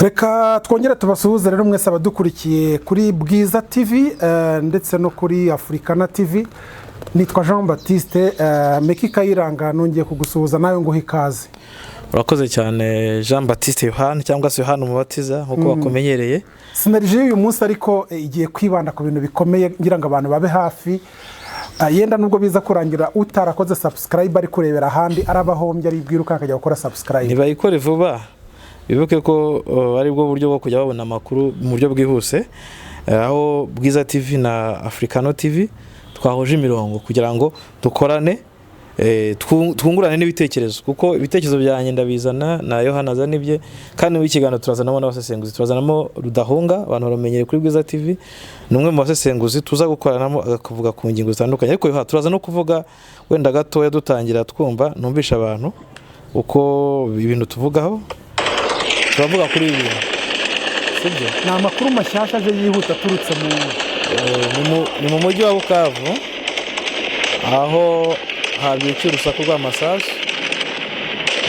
reka twongere tubasuhuze rero mwese abadukurikiye kuri Bwiza TV ndetse no kuri Africana TV. Nitwa Jean Baptiste Meki Kayiranga, nongeye kugusuhuza nawe nguha ikaze. Urakoze cyane Jean Baptiste Yohani cyangwa se Yohani Umubatiza nkuko bakomenyereye. Sinerije uyu munsi ariko igiye kwibanda ku bintu bikomeye ngira ngo abantu babe hafi. Yenda nubwo biza kurangira utarakoze subscribe ari kurebera ahandi arabahombye ari bwiruka akajya gukora subscribe. Nibayikore vuba. Bibuke ko ari bwo buryo bwo kujya babona amakuru mu buryo bwihuse, aho Bwiza TV na Africano TV twahoje imirongo kugira ngo dukorane, twungurane n'ibitekerezo, kuko ibitekerezo byanjye ndabizana na Yohana azanibye, kandi mu kiganiro turazanamo n'abasesenguzi, turazanamo Rudahunga abantu baramenyere kuri Bwiza TV, numwe mu basesenguzi tuza gukoranamo akavuga ku ngingo zitandukanye. Ariko Yohana turaza no kuvuga wenda gatoya dutangira twumva numvisha abantu uko ibintu tuvugaho. Turavuga kuri ibi sibyo, ni amakuru mashyashya aje yihuta turutse ni mu mujyi wa Bukavu, aho habyukiye urusaku rw'amasasu.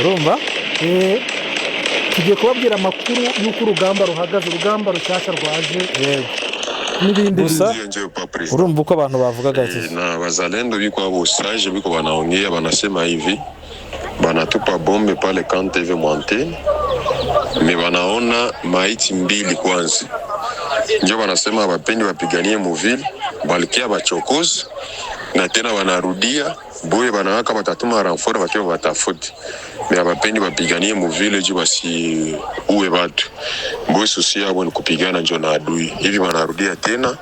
Urumva tugiye kubabwira amakuru y'uko urugamba ruhagaze, urugamba rushyashya rwaje n'ibindi gusa. Urumva uko abantu bavugaga ati na wazalendo biko abo stage biko wanaongea wanasema hivi banatupa bombe pale kante hivi Mwantene, me wanaona maiti mbili kwanza, ndio wanasema wapendi wapiganie muvili balikia bachokozi, na tena wanarudia boye banawaka batatuma renfort wakiwa watafuti, me wapendi wapiganie muvili juu basi uwe watu boye susi yao ni kupigana njo na adui. Hivi wanarudia tena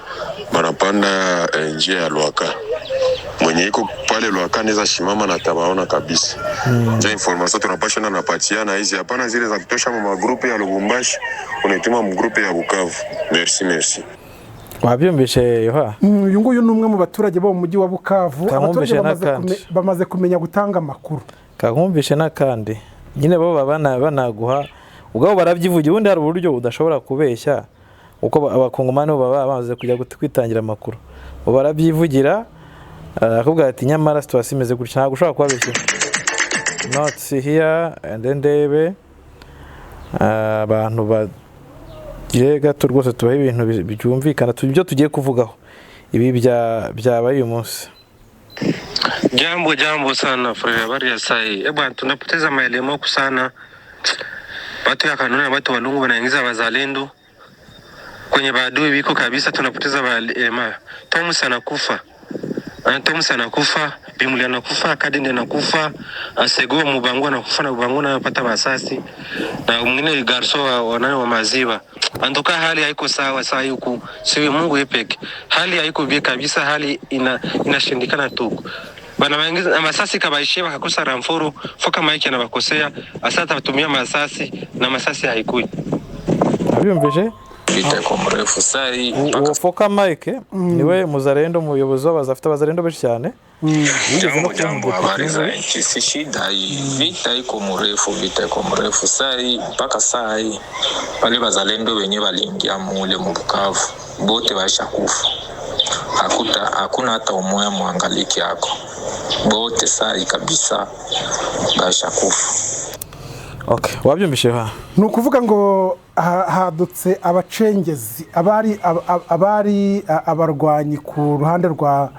wanapanda njia ya Lwaka, mwenye iko pale Lwaka neza shimama na tabaona kabisa. Nja information tunapasha na napatiana hizi, hapana zile za kutosha mu groupe ya Lubumbashi, unatuma mu groupe ya Bukavu. Merci. Wabyumvishe Yoha? Uyu nguyu ni umwe mu baturage bo mu mujyi wa Bukavu, abaturage bamaze kumenya gutanga amakuru. Kankumvishe nakandi nyine bo banaguha ubwo barabyivugira, ubundi hari uburyo udashobora kubeshya uko abakongomani baba bamaze kujya kwitangira amakuru, barabyivugira akubwira ati nyamara situation imeze gutya, ntabwo ushobora kubabeshya. Not here and then debe abantu bagire gato rwose tubahe ibintu byumvikana ibyo tugiye kuvugaho. Ibi byabaye uyu munsi. Jambo sana frere, habari ya sai. Tunapoteza maelemo sana. Watu ya kanuni, watu walungu wanaingiza wazalendo kwenye badui wiko kabisa, tunapoteza maelema. Thomas anakufa. Thomas anakufa, Bimuli anakufa, Kadinde anakufa, Sego Mubangu anakufa na Mubangu anapata masasi, na mwingine Garso wa maziwa. Antoka hali haiko sawa huku. Siwe Mungu yepeke. Hali haiko bie kabisa, hali inashindikana tuku. Bana waingiza masasi kabaishia wakakosa ramforo, foka maiki anabakosea, asata watumia masasi na masasi haikui. Abyumvise? Biteko mrefu sai ufoka Mike niwe muzarendo muyobozi w'abazafite abazarendo benshi cyane. Jambo habari za nchi, si shida hii, vita iko mrefu sai mpaka sai wale bazalendo wenye waliingia mule mu Bukavu bote baisha kufa, hakuna hata umoya muangaliki yako, bote sai kabisa baisha kufa. Okay, wabyumvishe ha? Nukuvuga ngo hadutse abacengezi abari abarwanyi ku ruhande rwa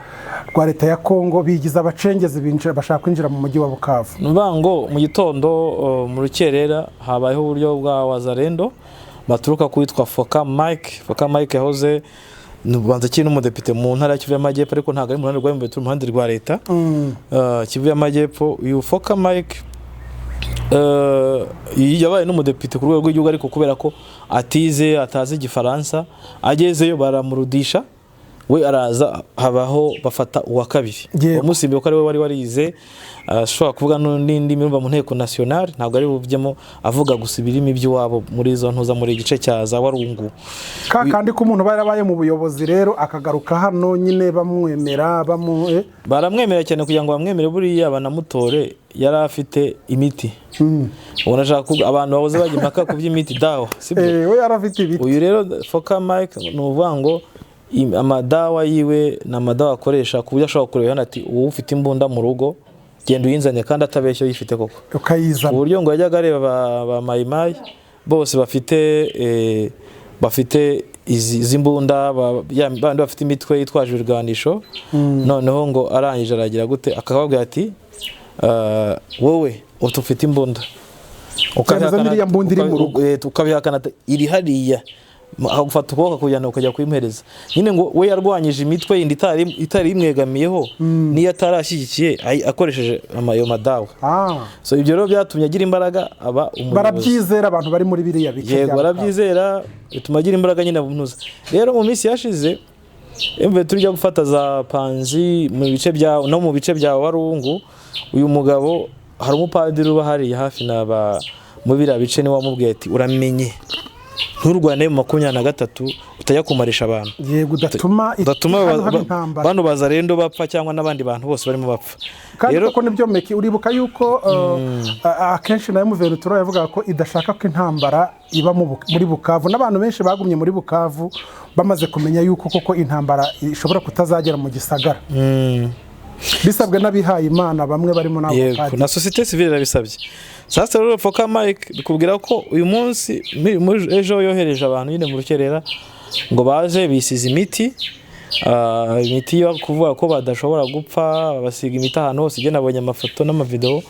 leta ya Kongo bigiza abacengezi binjira bashaka kwinjira mu mujyi wa Bukavu. Nubango mu gitondo mu rukerera habayeho uburyo bwa wazarendo baturuka kwitwa Foka Mike yahoze nubanza kiri n'umudepite mu ntara ya Kivu y'Amajyepfo, ariko ntago ari mu ruhande rwa mbere, mu ruhande rwa leta Kivu y'Amajyepfo. Uyu Foka Mike yabaye n'umudepite ku rwego rw'igihugu, ariko kubera ko atazi igifaransa agezeyo baramurudisha, we araza habaho bafata uwa kabiri umusimbi ko ari we wari warize ashobora kuvuga n'indi mirumba mu nteko nationale, ntabwo ari buvyemo avuga gusa ibirimi by'iwabo muri izo ntuza muri igice cya za Warungu. Kandi ko umuntu barabaye mu buyobozi rero akagaruka hano nyine bamwemera baramwemera cyane kugira ngo bamwemere, buriya banamutore yari afite imiti. Ubona ashaka abantu bahoze bajya impaka ku by'imiti dawa, sibyo? We yari afite ibiti. Uyu rero Foka Mike nuvuga ngo amadawa yiwe na amadawa akoresha ku buryo ashobora kureba ati uwo ufite imbunda mu rugo genda uyinzanye kandi atabeshyo yifite koko ukayizana. Uburyo ngo yajyaga areba ba mayimayi bose bafite izi mbunda bandi bafite imitwe yitwaje ibirwanisho noneho ngo arangije aragira gute akababwira ati wowe ufite imbunda ukabihakana iri hariya agufata ukuboko kujyana ukajya kuyimuhereza nyine ngo we yarwanyije imitwe yindi itari imwegamiyeho niyo atarashyigikiye akoresheje ayo madawa so ibyo rero byatumye agira imbaraga aba umuyobozi barabyizera abantu bari muri biriya bice yego barabyizera bituma agira imbaraga nyine bunuza rero mu minsi yashize tujya gufata za Panzi mu bice bya no mu bice bya Warungu uyu mugabo hari umupadiri uba hariya hafi n'aba mu biriya bice ni wamubwiye ati uramenye nturwane mu 23 utajya kumarisha abantu yego udatuma bano bazarendo bapfa cyangwa n'abandi bantu bose barimo bapfa rero ko nibyo meki uribuka yuko akenshi nayo Muventura yavuga ko idashaka ko intambara iba muri Bukavu n'abantu benshi bagumye muri Bukavu bamaze kumenya yuko koko intambara ishobora kutazagera mu gisagara bisabwe n'abihaye Imana bamwe barimo nabo yego na societe civile irabisabye sasa rero Foka Mike bikubwira ko uyu munsi ejo yohereje abantu nyine mu rukerera ngo baje bisize imiti yo kuvuga ko badashobora gupfa basiga imiti ahantu hose igena abonye amafoto n'amavideo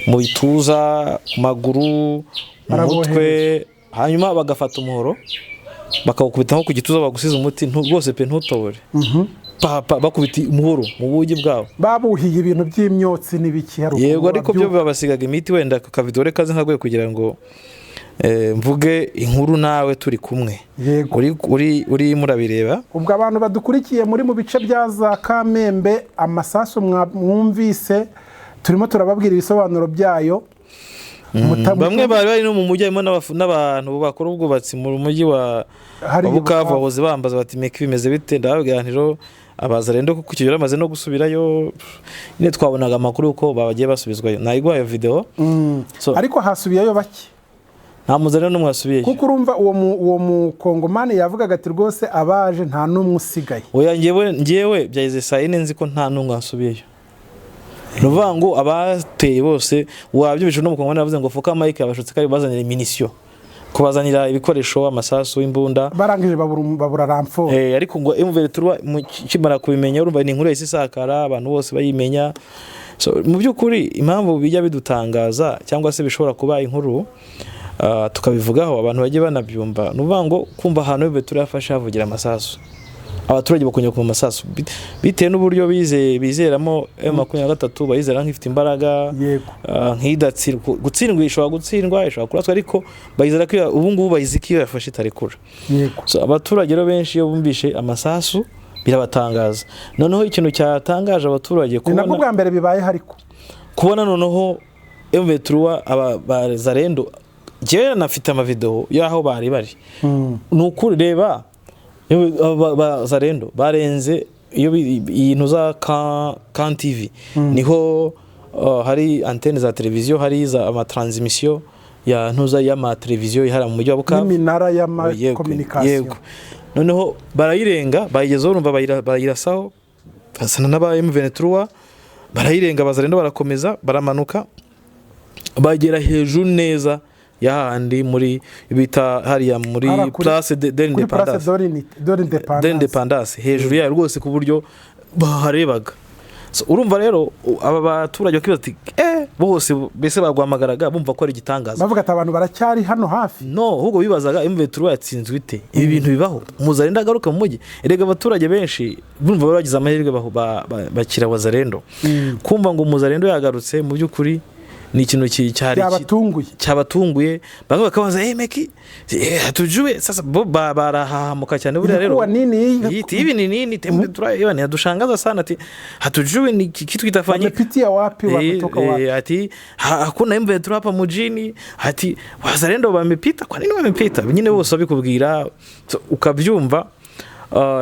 mu bituza ku maguru mu mutwe hanyuma bagafata umuhoro bakawukubita nko ku gituza bagusiza umuti rwose pe ntutobore bakubita umuhoro mu bugi bwabo babuhiye ibintu by'imyotsi n'ibiki yego ariko byo babasigaga imiti wenda kavidore kaze nkagwe kugira ngo mvuge inkuru nawe turi kumwe uri murabireba ubwo abantu badukurikiye muri mu bice bya za Kamembe amasasu mwumvise turimo turababwira ibisobanuro byayo bamwe bari no mu mujyi harimo n'abantu bakora ubwubatsi mu mujyi wa Bukavu bahoze bambaza bati meki bimeze bite ndababwira ntiro abazarendo kuko kigera amaze no gusubirayo nyine twabonaga amakuru uko babagiye basubizwayo nayigwa iyo video ariko hasubiyeyo bake nta muzarendo n'umwe wasubiyeyo kuko urumva uwo mukongomani yavugaga ati rwose abaje nta n'umwe usigaye oya ngewe byayize saa 4 nzi ko nta n'umwe wasubiyeyo Nuvango abateye bose wabyibije no mukongomani yavuze ngo Foka Mike abashutse kari bazanira iminisiyo kubazanira ibikoresho amasasu imbunda barangije babura ramfo ariko ngo Muventura kimara kubimenya urumva ni inkuru isakara abantu bose bayimenya so mu byukuri impamvu bijya bidutangaza cyangwa se bishobora kuba inkuru tukabivugaho abantu bagiye banabyumva nuvango kumva ahantu Muventura yafasha havugira amasasu abaturage bakunye ku masasu bitewe n'uburyo bizeramo M23 bayizera nk'ifite imbaraga nk'idatsirwa gutsindwa ishobora kuraswa ariko bayizera ko ubu ngubu bayizikiye yafashe itarekura so abaturage rero benshi iyo bumvishe amasasu birabatangaza noneho ikintu cyatangaje abaturage kubona nako bwa mbere bibaye hariko kubona noneho M23 abazarendo jewe nafite amavideo yaho bari nukuri reba bazarendo barenze iyo ibintu za Kan TV niho hari antenne za televiziyo hari za amatransmission ya ntuza y'ama televiziyo ihara mu mujyi wa Bukavu n'iminara y'ama communication noneho barayirenga bayigezeho urumva bayirasaho basana n'aba M23 barayirenga bazarendo barakomeza baramanuka bagera hejuru neza yahandi muri bita hariya muri place de l'indépendance hejuru ya rwose ku buryo baharebaga so urumva rero aba baturage bakibaza ati bose bese bagwamagaraga bumva ko ari gitangaza bavuga ati abantu baracyari hano hafi no ahubwo bibazaga M23 yatsinzwe ite ibi bintu bibaho umuzarendo agaruka mu mujyi erega abaturage benshi bumva baragize amahirwe bakira wazarendo kumva ngo umuzarendo yagarutse mu byukuri ni ikintu cyabatunguye bamwe bakabaza meki hatujue sasa barahahamuka cyane buriya rero hivi ni nini tembe hadushangaza sana ati hatujue ni kitu kitafanyika wamepitia wapi wametoka wapi ati hakuna M23 hapa mjini ati wazalendo wamepita kwa nini wamepita nyine bose babikubwira ukabyumva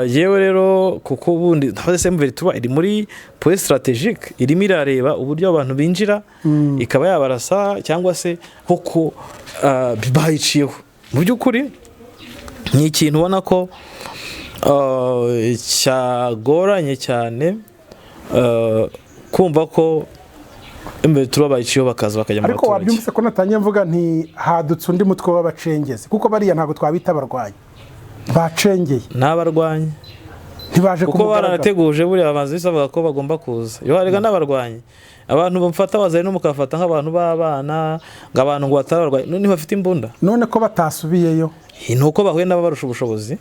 yewe rero kuko ubundi ndabaze M23 iri muri point strategique irimo irareba uburyo abantu binjira ikaba yabarasa cyangwa se koko bayiciyeho mu byukuri ni ikintu ubona ko cyagoranye cyane kumva ko M23 bayiciyo bakaza bakajya mu ariko baturage. wabyumvise ko natangiye mvuga nti hadutse undi mutwe w'abacengezi kuko bariya ntabwo twabita abarwanyi bacengeye n'abarwanyi ntibaje kuko baranateguje buriya abazi bavuga ko bagomba kuza iyo harega n'abarwanyi abantu bamfata bazari no mukafata nk'abantu b'abana ng'abantu ngo batarabarwanyi none bafite imbunda none ko batasubiyeyo nuko bahuye n'ababarusha ubushobozi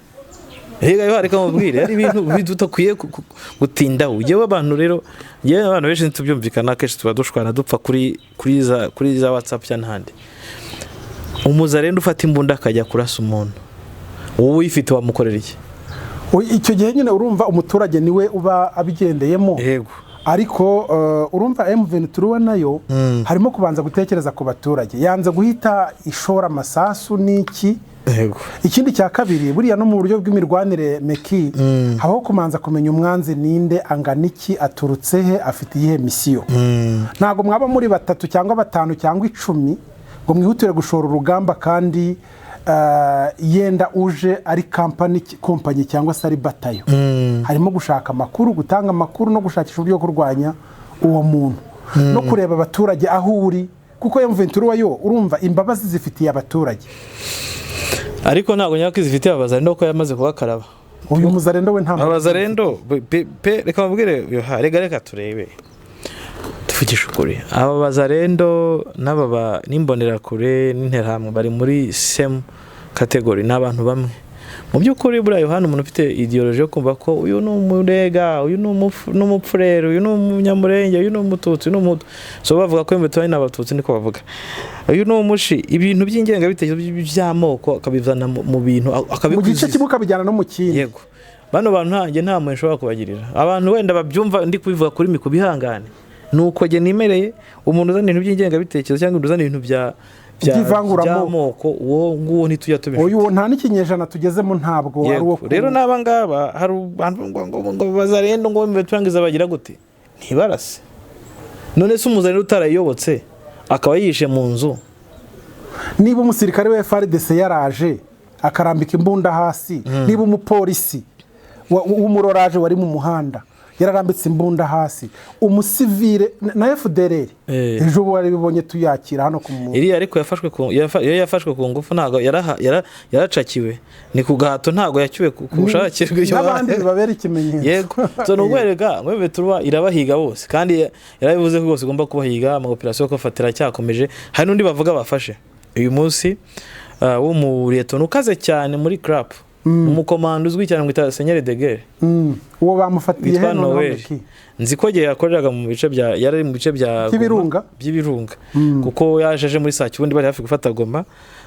Higa yo harika mubwire ari ibintu bidutakwiye gutindaho yewe abantu rero yewe abantu benshi tubyumvikana kenshi tuba dushwana dupfa kuri za WhatsApp cyane handi umuzarendo ufata imbunda akajya kurasa umuntu wowe uyifite wamukorera iki icyo gihe nyine urumva umuturage niwe uba abigendeyemo yego ariko urumva M23 nayo harimo kubanza gutekereza ku baturage yanze guhita ishora amasasu n'iki yego ikindi cya kabiri buriya no mu buryo bw'imirwanire meki habaho kumanza kumenya umwanzi ninde angana iki aturutse he afite iyihe misiyo ntago mwaba muri 3 cyangwa 5 cyangwa 10 ngo mwihutire gushora urugamba kandi yenda uje ari kompanyi cyangwa se ari batayo harimo gushaka amakuru gutanga amakuru no gushakisha uburyo kurwanya uwo muntu no kureba abaturage aho uri kuko M23 yo urumva imbabazi zifitiye abaturage ariko ntabwo nyako zifitiye abazarendo ko yamaze kubakaraba uyu muzarendo we nta abazarendo reka mubwire reka turebe tuvugisha ukuri aba bazarendo n'aba nimbonera kure n'interahamwe bari muri same category n'abantu bamwe mu by'ukuri buriya Yohana umuntu ufite ideology yo kumva ko uyu ni umurega uyu ni umupfurere uyu ni umunyamurenge uyu ni umututsi n'umutu so bavuga ko imbeto ari n'abatutsi niko bavuga uyu ni umushi ibintu by'ingengabitekerezo by'amoko akabivana mu bintu mu gice kibuka bijyana no mu kindi yego bano bantu nta muntu ushobora kubagirira abantu wenda babyumva ndi kubivuga kuri miko bihangane nuko je nimereye umuntu uzana ibintu by'ingengabitekerezo cyangwa uzana ibintu by'ivanguramo uwo nguwo ntitujya tubisha uyu nta n'ikinyejana tugezemo ntabwo ari uwo rero n'abangaba hari abantu ngo bazarendo ngo mbeturangiza bagira gute ntibarase none se umuzaniro utarayobotse akaba yishe mu nzu niba umusirikare we FARDC yaraje akarambika imbunda hasi niba umupolisi w'umuroraje wari mu muhanda yararambitse imbunda hasi umusivile na FDLR ejo bari bibonye tuyakira hano ku iri ariko yafashwe ku ngufu ntago yaracakiwe ni ku gahato ntago yacyuwe kubushakirwe n'abandi babera ikimenyetso yego so nugwereka ngo M23 irabahiga bose kandi yarabivuze ko bose igomba kubahiga ama operation ko fatira cyakomeje hari nundi bavuga bafashe uyu munsi wo mu Liyetona ukaze cyane muri crap umukomando uzwi cyane ngo Seigneur de Guerre uwo bamufatiye hano nzi ko giye yakoreraga mu bice bya yari mu bice bya by'ibirunga kuko yajeje muri saa kibundi bari hafi gufata Goma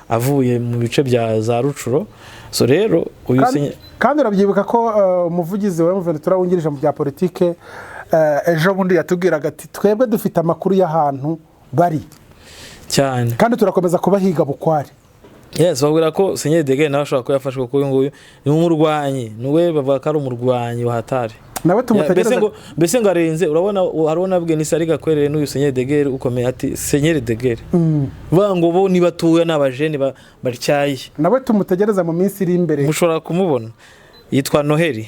avuye mu bice bya za Rucuro so rero uyu kandi urabyibuka ko umuvugizi wa M23 wungirije mu bya politike ejo bundi yatubwiraga ati twebwe dufite amakuru y'ahantu bari cyane kandi turakomeza kubahiga bukwari yes babwira ko Seigneur de Guerre nawe ashobora ko yafashwe ko uyu nguyu ni umurwanyi niwe bavuga ko ari umurwanyi wa hatari nawe tumutegereza mbese ngo arenze urabona bwe ni Sariga kwerere n'uyu Seigneur de Guerre ukomeye ati Seigneur de Guerre bango bo ni batuye n'abajene baricyaye nawe tumutegereza mu minsi iri imbere mushobora kumubona yitwa Noheli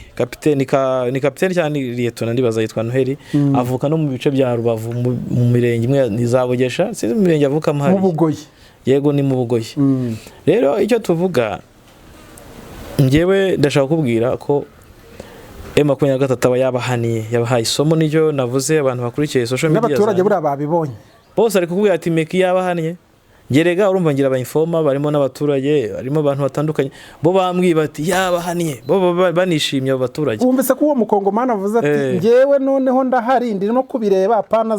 ni kapiteni cyane Liyetona ndibaza yitwa Noheli avuka no mu bice bya Rubavu mu mirenge imwe nizabogesha sinzi mu mirenge avuka mahari mu Bugoyi yego ni mu Bugoyi rero icyo tuvuga ngewe ndashaka kubwira ko M23 yabahaniye yabahaye isomo n'icyo navuze abantu bakurikiye social media n'abaturage buri babibonye bose ari kubwira ati meki yabahaniye ngerega urumva ngira abayinforma barimo n'abaturage barimo abantu batandukanye bo bambwiye bati yabahaniye bo banishimye abaturage umvise ko uwo mukongomana avuze ati ngewe noneho ndahari ndi no kubireba apana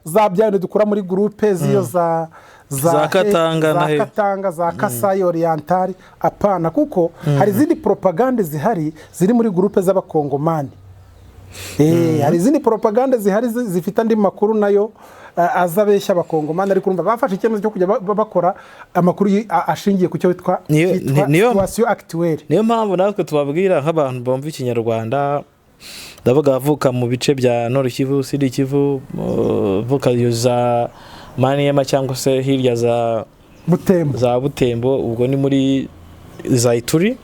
za byane dukora muri groupe ziyo za Katanga za Kasai Oriental apana kuko hari zindi propaganda zihari ziri muri groupe z'abakongomani hari zindi propaganda zihari zifite andi makuru nayo azabeshya abakongomani ariko urumva bafashe icyemezo cyo kujya bakora amakuru ashingiye ku cyo bitwa situation actuelle niyo mpamvu natwe tubabwira nk'abantu bumva ikinyarwanda ndavuga avuka mu bice bya Nord Kivu Sud Kivu vuka za Maniema cyangwa se hirya za Butembo ubwo ni muri za Ituri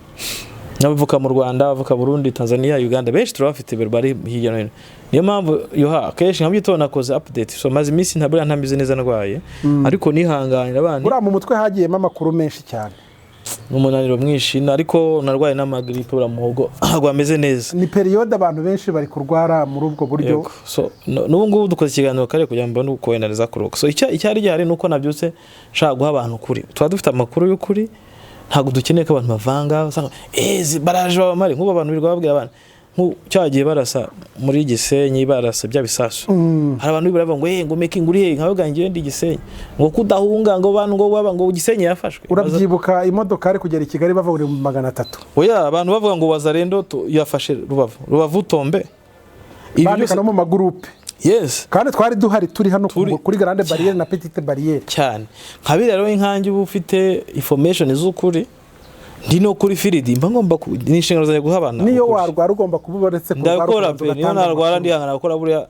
n'abavuka mu Rwanda bavuka Burundi Tanzania Uganda benshi turabafite bari hirya no hino niyo mpamvu yoha kenshi nka gitondo nakoze update so maze iminsi ntabwo ntameze neza ndwaye ariko nihanganira abandi bura mu mutwe hagiyemo amakuru menshi cyane n'umunaniro mwinshi ariko narwaye n'amagripe uramuhogo agwa ameze neza ni periode abantu benshi bari kurwara muri ubwo buryo so n'ubu ngubu dukoze ikiganiro kare kugira ngo mbone uko wenariza kuruka so icyari gihari nuko nabyutse nshaka guha abantu kuri tuba dufite amakuru y'ukuri ntabwo dukeneye ko abantu bavanga usanga baraje babamare nk'ubu abantu birirwa babwira abantu cyagiye barasa muri Gisenyi barasa bya bisasu hari abantu biravuga ngo ngo making uri he nkavuga ngiye ndi Gisenyi ngo kudahunga ngo bantu ngo baba ngo Gisenyi yafashwe urabyibuka imodoka ari kugera i Kigali bava muri 300 oya abantu bavuga ngo Wazalendo yafashe Rubavu Tombe ibyo no mu magroupe yes kandi twari duhari turi hano kuri grande barriere na petite barriere cyane nkabira rero inkangi ubu ufite information z'ukuri ndino kuri firidi mba ngomba n'inshingano zanjye guha abana niyo warwara ugomba kububaretse ku ndakora pe niyo narwara ndihangana gukora buriya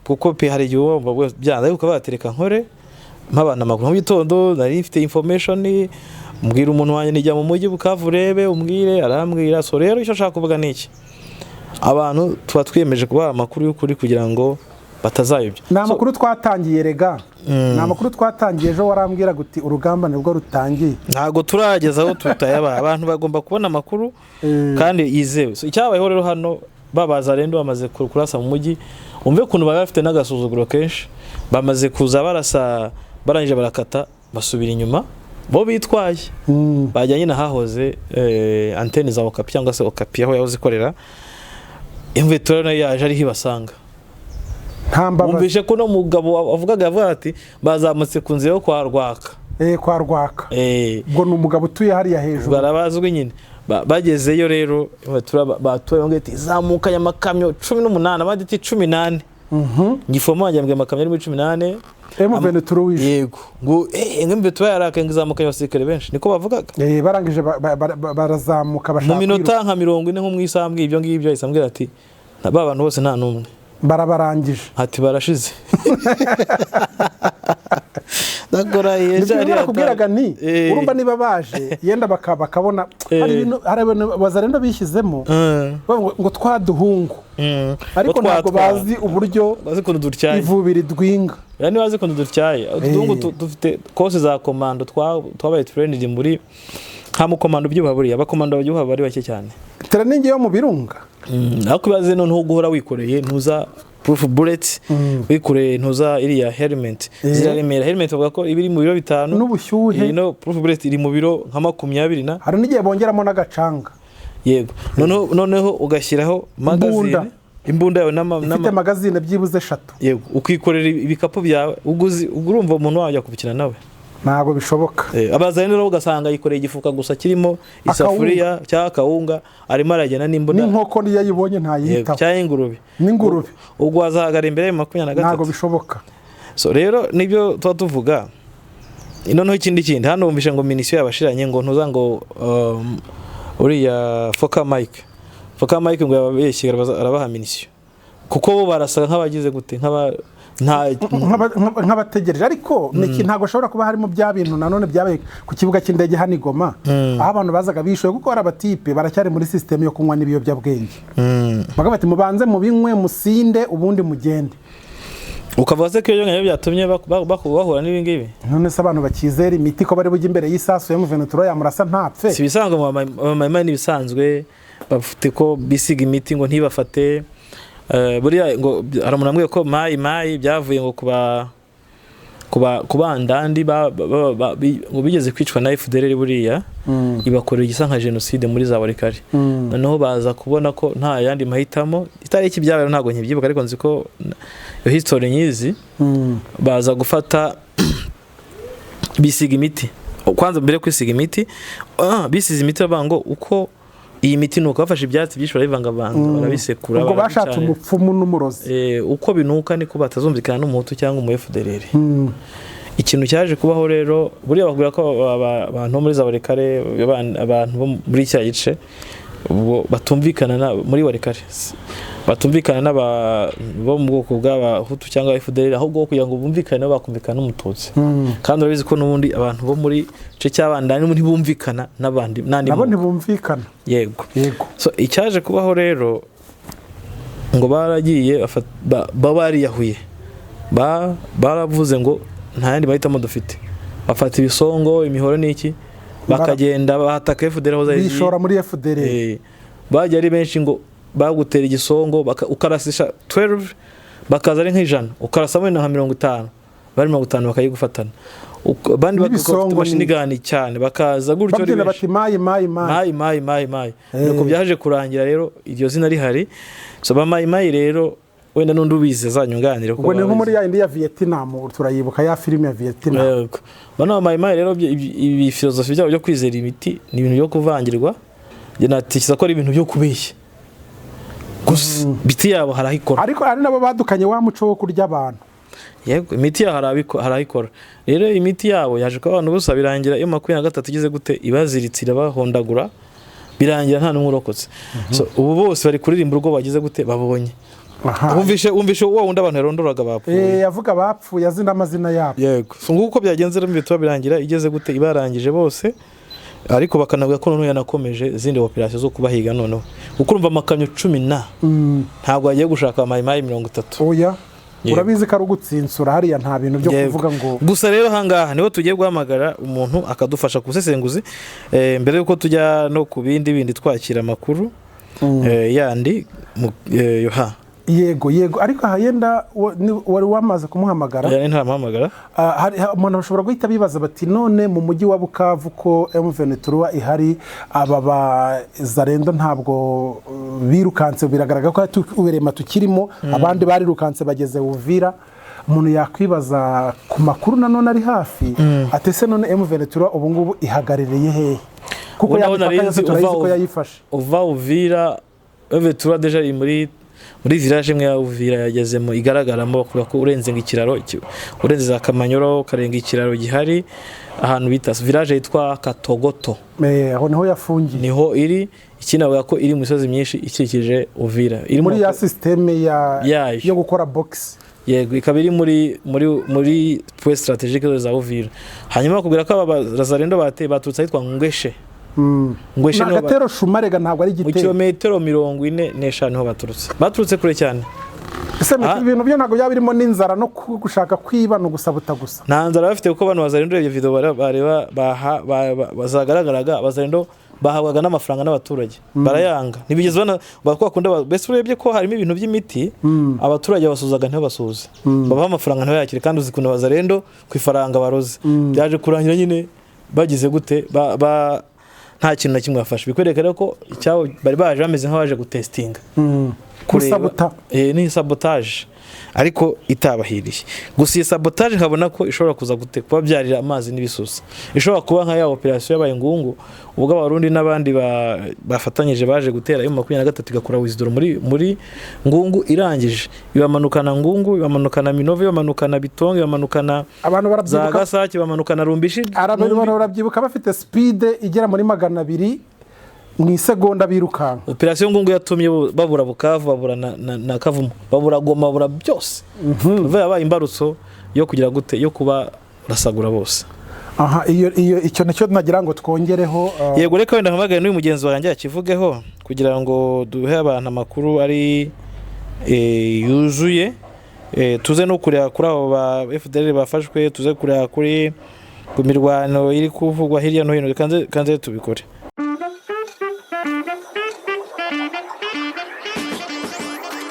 kuko pe hari igihe wumva byanze ariko batereka nkore mpabana amakuru mu gitondo nari mfite information mbwira umuntu wanjye nijya mu mujyi Bukavu urebe umbwire arambwira so rero icyo nshaka kuvuga niki abantu tuba twiyemeje kubaha amakuru y'ukuri kugira ngo batazayobya na makuru twatangiye rega na makuru twatangiye ejo warambwira guti urugamba nibwo rutangiye ntago turageza aho tutayaba abantu bagomba kubona amakuru kandi yizewe so icyabayeho rero hano babaza rendo bamaze kurasa mu mujyi umve kuntu baba bafite n'agasuzuguro kenshi bamaze kuza barasa barangije barakata basubira inyuma bo bitwaye bajyanye na hahoze antene za Okapi cyangwa se Okapi aho yahoze ikorera imvetora yaje ari hibasanga Mwumvishe ko no mugabo avuga ati bazamutse ku nzira yo kwa Rwaka kwa Rwaka ubwo ni umugabo utuye hariya hejuru barabazwe nyine bagezeyo rero batoye ngeti zamukanya amakamyo 18 abandi 18 ngifoma wanjye amakamyo ari 18 emuvene turuwishe yego ngo ngembe tuyaraka ngizamukanya abasirikare benshi niko bavugaga barangije barazamuka bashaka mu minota nka 40 nko mwisambwe ibyo ngibyo isambwira ati abantu bose nta numwe barabarangije ati barashize nakora yejari akubwiraga ni urumva niba baje yenda bakabona hari Wazalendo bishyizemo ngo twaduhungu ariko ntabwo bazi uburyo bazi kuntu dutyaye ivubiri dwinga yani bazi kuntu dutyaye udungu dufite kose za komando twabaye trained muri nta mukomando byuha buriya abakomando babyuha bari bake cyane training yo mu birunga ariko baze none guhora wikoreye ntuza proof bullet wikoreye ntuza iriya helmet ziraremera helmet bavuga ko ibiri mu biro 5 n'ubushyuhe proof bullet iri mu biro nka 20 na hari n'igihe bongeramo n'agacanga yego noneho ugashyiraho magazine imbunda yawe ifite magazine byibuze 3 yego ukikorera ibikapu byawe urumva umuntu wajya kubikina nawe ntabwo bishoboka abazanye rero ugasanga yikoreye igifuka gusa kirimo isafuriya cyangwa akawunga arimo aragena n'imbunda n'inkoko niyo yibonye ntayitaho cyangwa ingurube n'ingurube ubwo azahagara imbere ya 23 ntabwo bishoboka so rero nibyo tuba tuvuga noneho ikindi hano bumvishe ngo minisio yabashiranye ngo ntuza ngo uriya Foka Mike ngo yababeshye arabaha minisio kuko bo barasaga nk'abagize gute nk'abategereje ariko ntago ashobora kuba harimo bya bintu nanone byabaye ku kibuga cy'indege hano i Goma aho abantu bazaga bishoye kuko hari abatipe baracyari muri system yo kunywa n'ibiyobyabwenge bavuga bati mubanze mubinywe musinde ubundi mugende ukavuze ko iyo nyayo byatumye bahura n'ibingibi none se abantu bakizera imiti ko bari bujye imbere y'isasu y'umuvenuturo yamurasa ntapfe si bisanzwe mu mama nibisanzwe bafite ko bisiga imiti ngo ntibafate buriya ngo aramunamwe ko mayi byavuye ngo kubandandi ngo bigeze kwicwa na FDLR buriya ibakorera igisa nka genocide muri za Warikari noneho baza kubona ko nta yandi mahitamo itariki byabaye ntago nkibyibuka ariko nzi ko yo history nyizi baza gufata bisiga imiti kwanza mbere kwisiga imiti bisize imiti bavuga uko iyi miti nuko bafashe ibyatsi byinshi barabivanga barabisekura ubwo bashatse umupfumu n'umurozi uko binuka niko batazumvikana n'umuhutu cyangwa umu FDLR ikintu cyaje kubaho rero buriya bakubwira ko abantu muri za Warikare abantu bo muri cya gice batumvikana muri Warikare batumvikana bo mu bwoko bw'abahutu cyangwa FDLR ahubwo kugira ngo bumvikane bakumvikana n'umututsi kandi urabizi ko n'ubundi abantu bo muri cyo cyabandanye muri bumvikana n'abandi nabo ntibumvikana yego so icyaje kubaho rero ngo baragiye bariyahuye, baravuze ngo nta yandi mahitamo dufite, bafata ibisongo, imihoro n'iki, bakagenda bahataka FDL aho zari bishora muri FDL. Bajya ari benshi ngo bagutera igisongo ukarasisha 12 bakaza ari nk'ijana, ukarasamo nka 50, bari 50 bakayigufatana, bandi bakafite mashini gani cyane, bakaza gutyo ari bati mayi nuko byaje kurangira rero iryo zina rihari. So ba mayi rero wenda nundi ubize zanyunganire ko ni nko muri ya indi ya Vietnam, turayibuka ya film ya Vietnam. Bana mayi rero ibi philosophy byo kwizera imiti ni ibintu byo kuvangirwa, je natikiza ko ari ibintu byo kubeshya gusa. Biti yabo harahikora, ariko ari nabo badukanye wa muco wo kurya abantu. Yego imiti ya harahikora rero. Imiti yabo yaje ko abantu bose birangira iyo 23 igize gute ibaziritsira bahondagura, birangira nta numwe urokotse. So ubu bose bari kuririmba urwo bagize gute babonye. Umvishe wa wundi abantu yarondoraga bapfuye, yavuga bapfuye azina amazina yabo. Yego so nguko byagenze rero mbituba birangira igeze gute ibarangije bose, ariko bakanavuga ko none yanakomeje zindi operation zo kubahiga noneho ukurumva amakamyo 10 ntabwo agiye gushaka mayi 30. Oya urabizi ko ari ugutsinsura hariya, nta bintu byo kuvuga ngo gusa. Rero hangaha niho tugiye guhamagara umuntu akadufasha kusesenguzi mbere yuko tujya no ku bindi twakira amakuru yandi yoha. Yego ariko hayenda wari wamaze kumuhamagara. Ntamuhamagara. Umuntu bashobora guhita bibaza bati none mu mujyi wa Bukavu ko M23 ihari, aba bazarendo ntabwo birukanse, biragaragara ko uberema tukirimo, abandi barirukanse bageze Uvira. Umuntu yakwibaza ku makuru nanone ari hafi, atese none M23 ubu ngubu ihagarereye hehe? Kuko yayifashe uva Uvira. M23 deja iri muri village imwe ya Uvira yagezemo, igaragaramo ko urenze ngikiraro, urenze za Kamanyoro karenga ikiraro gihari ahantu bita village yitwa Katogoto. Aho niho yafungiye, niho iri. Ikinavuga ko iri mu misozi myinshi ikikije Uvira, iri muri ya systeme yo gukora box. Yego ikaba iri muri point strategique za Uvira. Hanyuma kubwira ko abazarendo baturutse ahitwa Ngweshe. Ngweshe no gatero Shumarega ntabwo ari gitero, kilometero 45 niho baturutse kure cyane. Ese ibintu byo ntabwo byabirimo n'inzara no gushaka kwiba no gusabuta gusa. Nta nzara bafite kuko abantu bazarendo iyo video bareba bazagaragaraga, abazarendo bahabwaga n'amafaranga n'abaturage barayanga, ntibigeze bakunda. Bese urebye ko harimo ibintu by'imiti, abaturage basuzaga ntibasuze, babaha amafaranga ntibakire, kandi uzikunda bazarendo ku ifaranga baroze. Byaje kurangira nyine bagize gute nta kintu na kimwe bafashe, bikwereka rero ko icyawo bari baje bameze nk'abaje gutestinga, kureba ni sabotage ariko itabahiriye. Gusa iyi sabotage nkabona ko ishobora kuza gute kubabyarira amazi n'ibisusa, ishobora kuba nka ya operation yabaye Ngungu, ubwo abarundi n'abandi bafatanyije baje gutera M23 igakora wizidoro muri Ngungu, irangije ibamanukana Ngungu, ibamanukana Minove, ibamanukana Bitonge, ibamanukana za Gasake, ibamanukana Rumbishi. Abantu barabyibuka bafite speed igera muri 200 mu isegonda birukanka. Operation Ngungu yatumye babura Bukavu, babura na Kavumu, babura Goma, babura byose. Yabaye imbarutso yo kugira gute yo kuba rasagura bose. Icyo nacyo nagira ngo twongereho. Yego reka wenda nkamagaye n'uyu mugenzi wanjye yakivugeho kugira ngo duhe abantu amakuru ari yuzuye. Tuze no kureba kuri abo ba FDL bafashwe, tuze kureba kuri ku mirwano iri kuvugwa hirya no hino, kanze tubikore.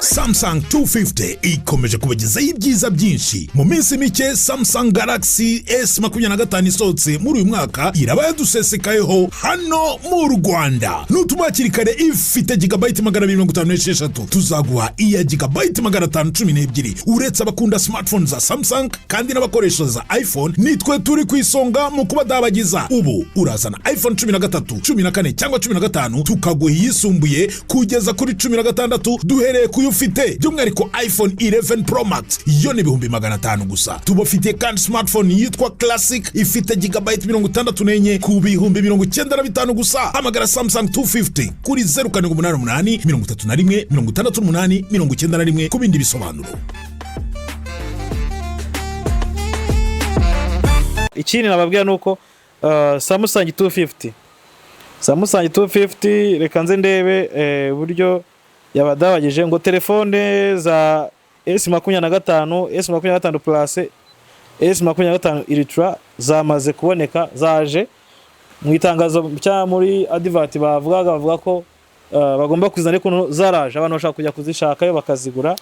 Samsung 250 ikomeje kubagezaho ibyiza byinshi. Mu minsi mike Samsung Galaxy S25 isohotse muri uyu mwaka iraba yadusesekayeho hano mu Rwanda. Nutumakiri kare ifite gigabyte 256, tuzaguha iya gigabyte 512. Uretse abakunda smartphone za Samsung kandi n'abakoresha za iPhone, nitwe turi kwisonga mu kuba dabagiza. Ubu urazana iPhone 13, 14 cyangwa 15 tukaguha yisumbuye kugeza kuri 16 duhereye ku ufite by'umwihariko iPhone 11 Pro Max yo ni 500 gusa. Tubafite kandi smartphone yitwa Classic ifite gigabyte 64 ku 95 gusa. Hamagara Samsung 250 kuri 0788 31 68 91 ku bindi bisobanuro. Ikindi nababwira nuko Samsung 250 reka nze ndebe buryo yabadabagije ngo telefone za S25, S25 Plus, S25 Ultra zamaze kuboneka, zaje mu itangazo cya muri advert bavuga ko bagomba kuzana ariko zaraje, abantu bashaka kujya kuzishakayo bakazigura.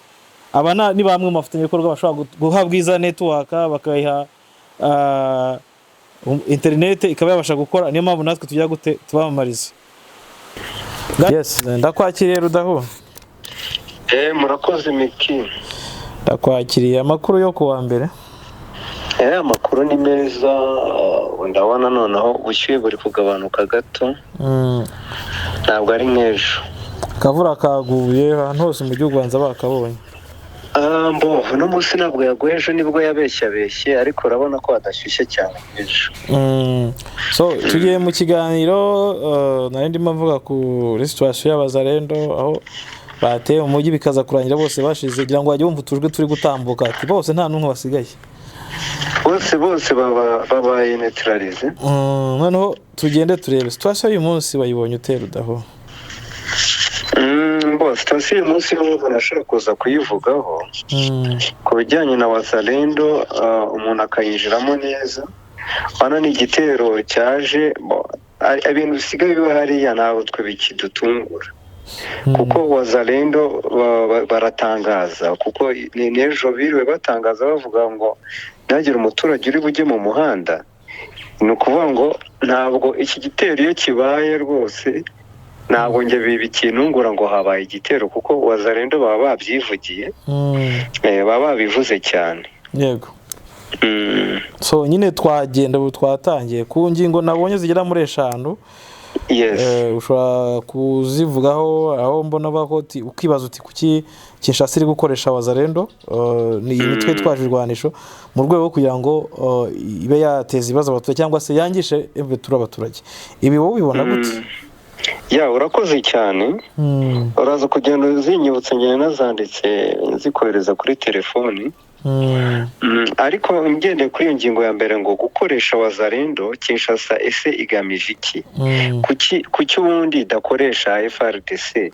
Aba ni bamwe mu bafatanyabikorwa bashobora guhabwa iza network bakayiha internet ikaba yabasha gukora. Niyo mpamvu natwe tujya gute tubamamariza. Yes, ndakwakiriye Rudahu. Murakoze Miki. Ndakwakiriye amakuru yo kuwa mbere. Amakuru ni meza, ndabona noneho ubushyuhe buri kugabanuka gato. Ntabwo ari nk'ejo. Kavura kaguye ahantu hose mu gihugu banza bakabonye. No munsi ntabwo yaguye, ejo nibwo yabeshye ariko urabona ko hadashyushye cyane ejo. So tugiye mu kiganiro nari ndimo mvuga ku situation y'abazalendo aho bateye umujyi bikaza kurangira bose bashize, kugira ngo bajye bumva utujwe turi gutambuka ati bose nta n'umwe basigaye. Bose babaye neutralize. Noneho tugende turebe situation y'uyu munsi wayibonye utera Rudahu. Situation y'uyu munsi n'ubu nashaka kuza kuyivugaho ku bijyanye na wazalendo, umuntu akayinjiramo neza. Hano ni igitero cyaje, ibintu bisigaye biba hariya ntabwo twe bikidutungura kuko wazalendo baratangaza, kuko n'ejo biriwe batangaza bavuga ngo ntihagire umuturage uri bujye mu muhanda. Ni ukuvuga ngo ntabwo iki gitero iyo kibaye rwose ntabwo njye bikinungura ngo habaye igitero, kuko wazalendo baba babyivugiye, baba babivuze cyane. Yego. So nyine twagenda twatangiye ku ngingo nabonye zigera muri 5. Yes. Ushobora kuzivugaho aho mbona bako ukibaza uti kuki Kinshasa iri gukoresha wazalendo ni imitwe twajirwanisho mu rwego rwo kugira ngo ibe yateza ibibazo abaturage cyangwa se yangishe abaturage. Ibi wowe ubibona gute? Urakoze cyane. Uraza kugenda uzinyibutsa ngene nazanditse nzikohereza kuri telefoni. Ariko ngendeye kuri iyo ngingo ya mbere ngo gukoresha wazalendo Kinshasa ese igamije iki? Kuki ubundi idakoresha FRDC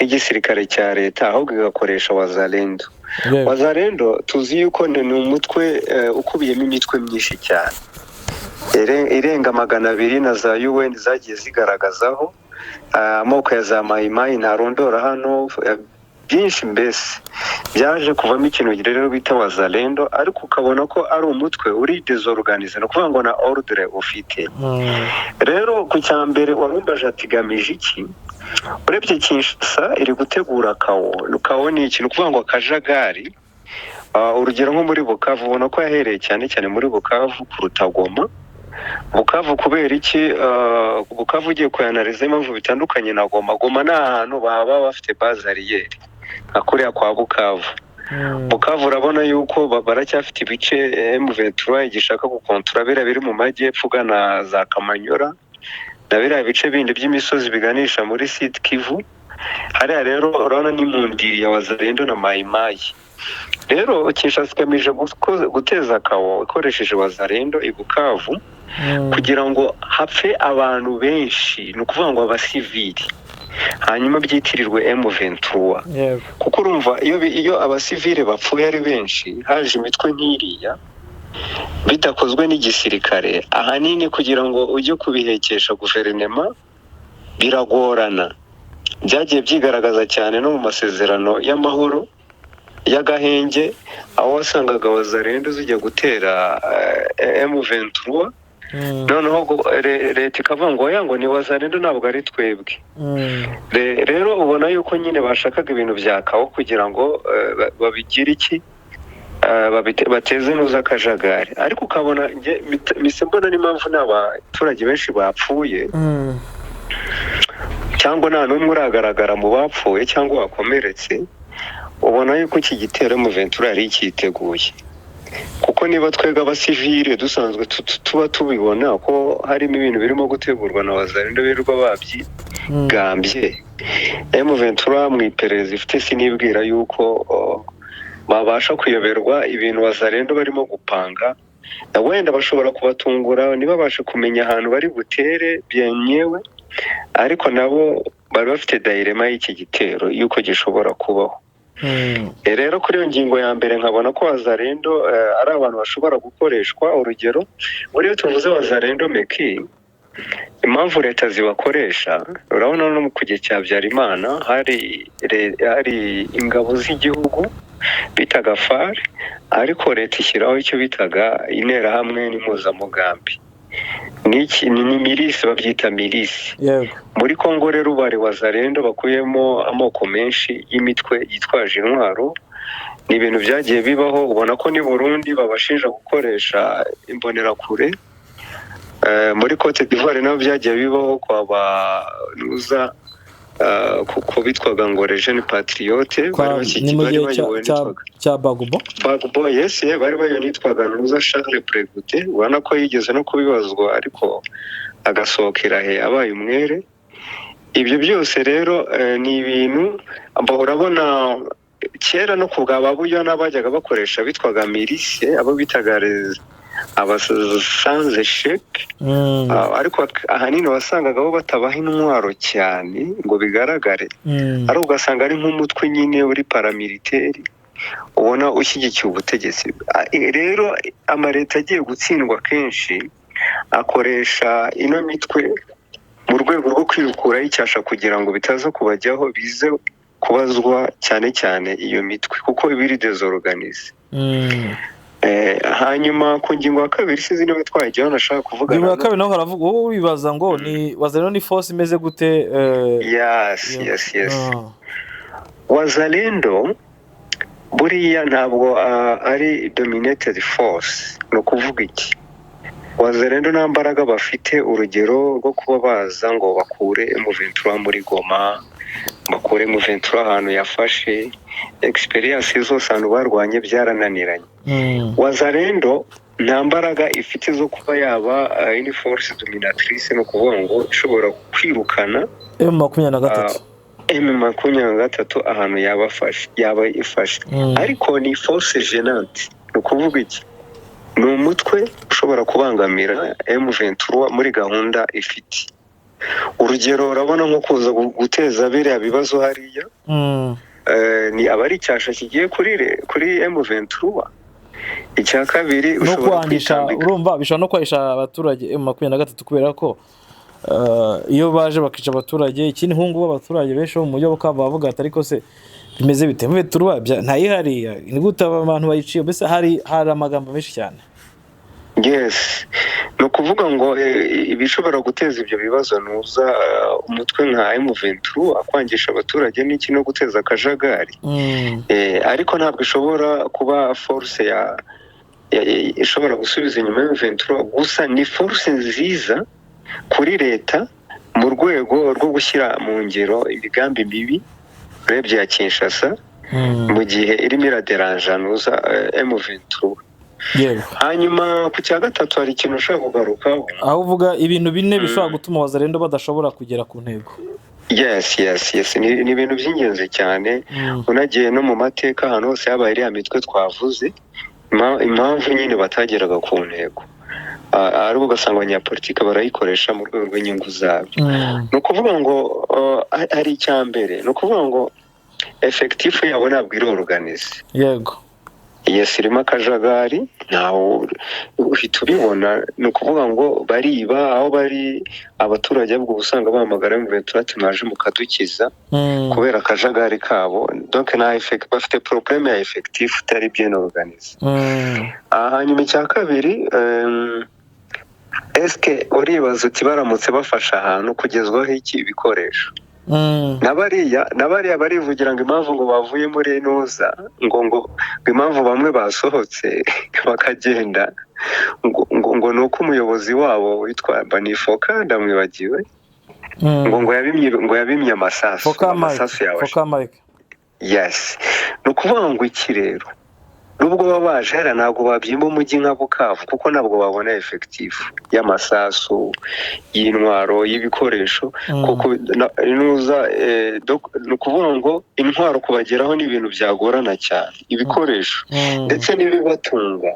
igisirikare cya leta ahubwo igakoresha wazalendo? Wazalendo tuzi yuko ni umutwe ukubiyemo imitwe myinshi cyane, irenga 200 na za UN zagiye zigaragazaho amoko ya za mayimayi ntarondora hano byinshi, mbese byaje kuvamo ikintu rero bita wazalendo, ariko ukabona ko ari umutwe uri desorganize, no kuvuga ngo na ordre ufite. Rero ku cyambere warumbaje ati gamije iki? Urebye Kinshasa iri gutegura kawo ni ikintu kuvuga ngo akajagari. Urugero nko muri Bukavu ubona ko yahereye cyane muri Bukavu kuruta Goma. Bukavu kubera iki? Bukavu ugiye kuyanariza impamvu bitandukanye na Goma. Goma ni ahantu baba bafite base arrière nka kuriya kwa Bukavu. Bukavu urabona yuko baracyafite ibice M23 igishaka gukontora biri mu majyepfo ugana za Kamanyora na biriya bice bindi by'imisozi biganisha muri Sud Kivu. Hariya rero urabona ni mu ndiri ya wazalendo na mayimayi. Rero Kinshasa igamije guteza kawo ikoresheje wazalendo i Bukavu kugira ngo hapfe abantu benshi, ni ukuvuga ngo abasivili, hanyuma byitirirwe M23. Kuko urumva iyo abasivili bapfuye ari benshi haje imitwe nk'iriya bidakozwe n'igisirikare, ahanini kugira ngo ujye kubihekesha guverinema biragorana. Byagiye byigaragaza cyane no mu masezerano y'amahoro y'agahenge, aho wasangaga wazalendo zijya gutera M23, noneho leta ikavuga ngo ni wazalendo ntabwo ari twebwe. Rero ubona yuko nyine bashakaga ibintu bya kawo kugira ngo babigire iki, bateze nuza akajagari. Ariko ukabona mise mbona n'impamvu n'abaturage benshi bapfuye cyangwa nta n'umwe uragaragara mu bapfuye cyangwa wakomeretse. Ubona yuko iki gitero M23 yari cyiteguye, kuko niba twega abasivile dusanzwe tuba tubibona ko harimo ibintu birimo gutegurwa na wazalendo birirwa babyigambye. M23 mu iperereza ifite sinibwira yuko babasha kuyoberwa ibintu wazalendo barimo gupanga. Wenda bashobora kubatungura ntibabashe kumenya ahantu bari butere byenyewe, ariko nabo bari bafite dayirema y'iki gitero yuko gishobora kubaho. Rero kuri iyo ngingo ya mbere nkabona ko wazalendo ari abantu bashobora gukoreshwa. Urugero muri iyo tuvuze wazalendo meki, impamvu leta zibakoresha, urabona no ku gihe cya Habyarimana hari ingabo z'igihugu bitaga FARC, ariko leta ishyiraho icyo bitaga interahamwe n'impuzamugambi. Ni milisi, babyita milisi. Muri Kongo rero bari wazalendo bakuyemo amoko menshi y'imitwe yitwaje intwaro. Ni ibintu byagiye bibaho, ubona ko ni Burundi babashinja gukoresha imbonerakure. Muri Cote d'Ivoire nabo byagiye bibaho kwa banuza kuko bitwaga ngo Jeune Patriote, bari cya Bagbo. Yes, bari bayonitwaga nuza Charles Pregoute, ubona ko yigeze no kubibazwa ariko agasohokera he abaye umwere. Ibyo byose rero ni ibintu urabona kera no kubwa babuyo n'abajyaga bakoresha bitwaga milice, abo bitaga abasanze sheke, ariko ahanini wasangaga bo batabaha intwaro cyane ngo bigaragare, ari ugasanga ari nk'umutwe nyine uri paramiliteri ubona ushyigikiye ubutegetsi. Rero amaleta agiye gutsindwa kenshi akoresha ino mitwe mu rwego rwo kwirukuraho icyasha kugira ngo bitaza kubajyaho, bize kubazwa cyane cyane iyo mitwe kuko ibiri desorganize. Hanyuma ku ngingo ya kabiri sizi niba twajyaho nashaka kuvuga. Ngingo ya kabiri naho haravuga wowe wibaza ngo ni wazalendo ni force imeze gute? Yes. Wazalendo buriya ntabwo ari dominated force. No kuvuga iki? Wazalendo nta mbaraga bafite, urugero rwo kuba baza ngo bakure M23 muri Goma, bakure M23 ahantu yafashe. Experience zose abantu barwanye byarananiranye. Wazalendo nta mbaraga ifite zo kuba yaba ini force dominatrice, no kuvuga ngo ishobora kwirukana M23 ahantu yaba ifashe. Ariko ni force gênante. No kuvuga iki? Ni umutwe ushobora kubangamira M23 muri gahunda ifite. Urugero urabona nko kuza guteza biriya bibazo hariya, ni abari cyasha kigiye kuri M23. Icya kabiri ushobora urumva bishobora no kwahisha abaturage M23 kubera ko iyo baje bakica abaturage, ikindi hungu b'abaturage benshi mu mujyi bakaba bavuga ati ariko se bimeze bite M23 ntayihariya ni gute abantu bayiciye, mbese hari amagambo menshi cyane. Yes, no kuvuga ngo ibishobora guteza ibyo bibazo nuza umutwe nka M23 akwangisha abaturage n'iki no guteza akajagari. Ariko ntabwo ishobora kuba force ishobora gusubiza inyuma M23, gusa ni force nziza kuri leta mu rwego rwo gushyira mu ngiro imigambi mibi urebye ya Kinshasa mu gihe irimo iraderanja nuza M23. Hanyuma ku cya gatatu hari ikintu ushaka kugarukaho, aho uvuga ibintu bine bishobora gutuma wazalendo badashobora kugera ku ntego. Yes, ni ibintu by'ingenzi cyane. Unagiye no mu mateka ahantu hose yabaye iriya mitwe twavuze, impamvu nyine batageraga ku ntego, ari ugasanga abanyapolitike barayikoresha mu rwego rw'inyungu zabyo. Ni ukuvuga ngo hari icya mbere, ni ukuvuga ngo effectif yabo ntabwo iri organize. Yego. Yes, irimo akajagari, ntaho uhita ubibona. Ni ukuvuga ngo bariba aho bari, abaturage ahubwo usanga bahamagara M23 mwaje mukadukiza kubera akajagari kabo. Donc na effect bafite problème ya effectif utari bien organisé. Hanyuma icya kabiri, eske uribaza uti baramutse bafasha ahantu kugezwaho iki ibikoresho? Nabariya barivugira ngo impamvu ngo bavuye muri Nuza ngo impamvu bamwe basohotse bakagenda ngo nuko umuyobozi wabo witwa Banifoka ndamwibagiwe ngo yabimye amasasu yawe. Yes, no kuvuga ngo iki rero nubwo babaje hera ntabwo babyimba umujyi nka Bukavu kuko ntabwo babona effective y'amasasu y'intwaro y'ibikoresho kuko Nuza no kuvuga ngo intwaro kubageraho ni ibintu byagorana cyane, ibikoresho ndetse n'ibibatunga.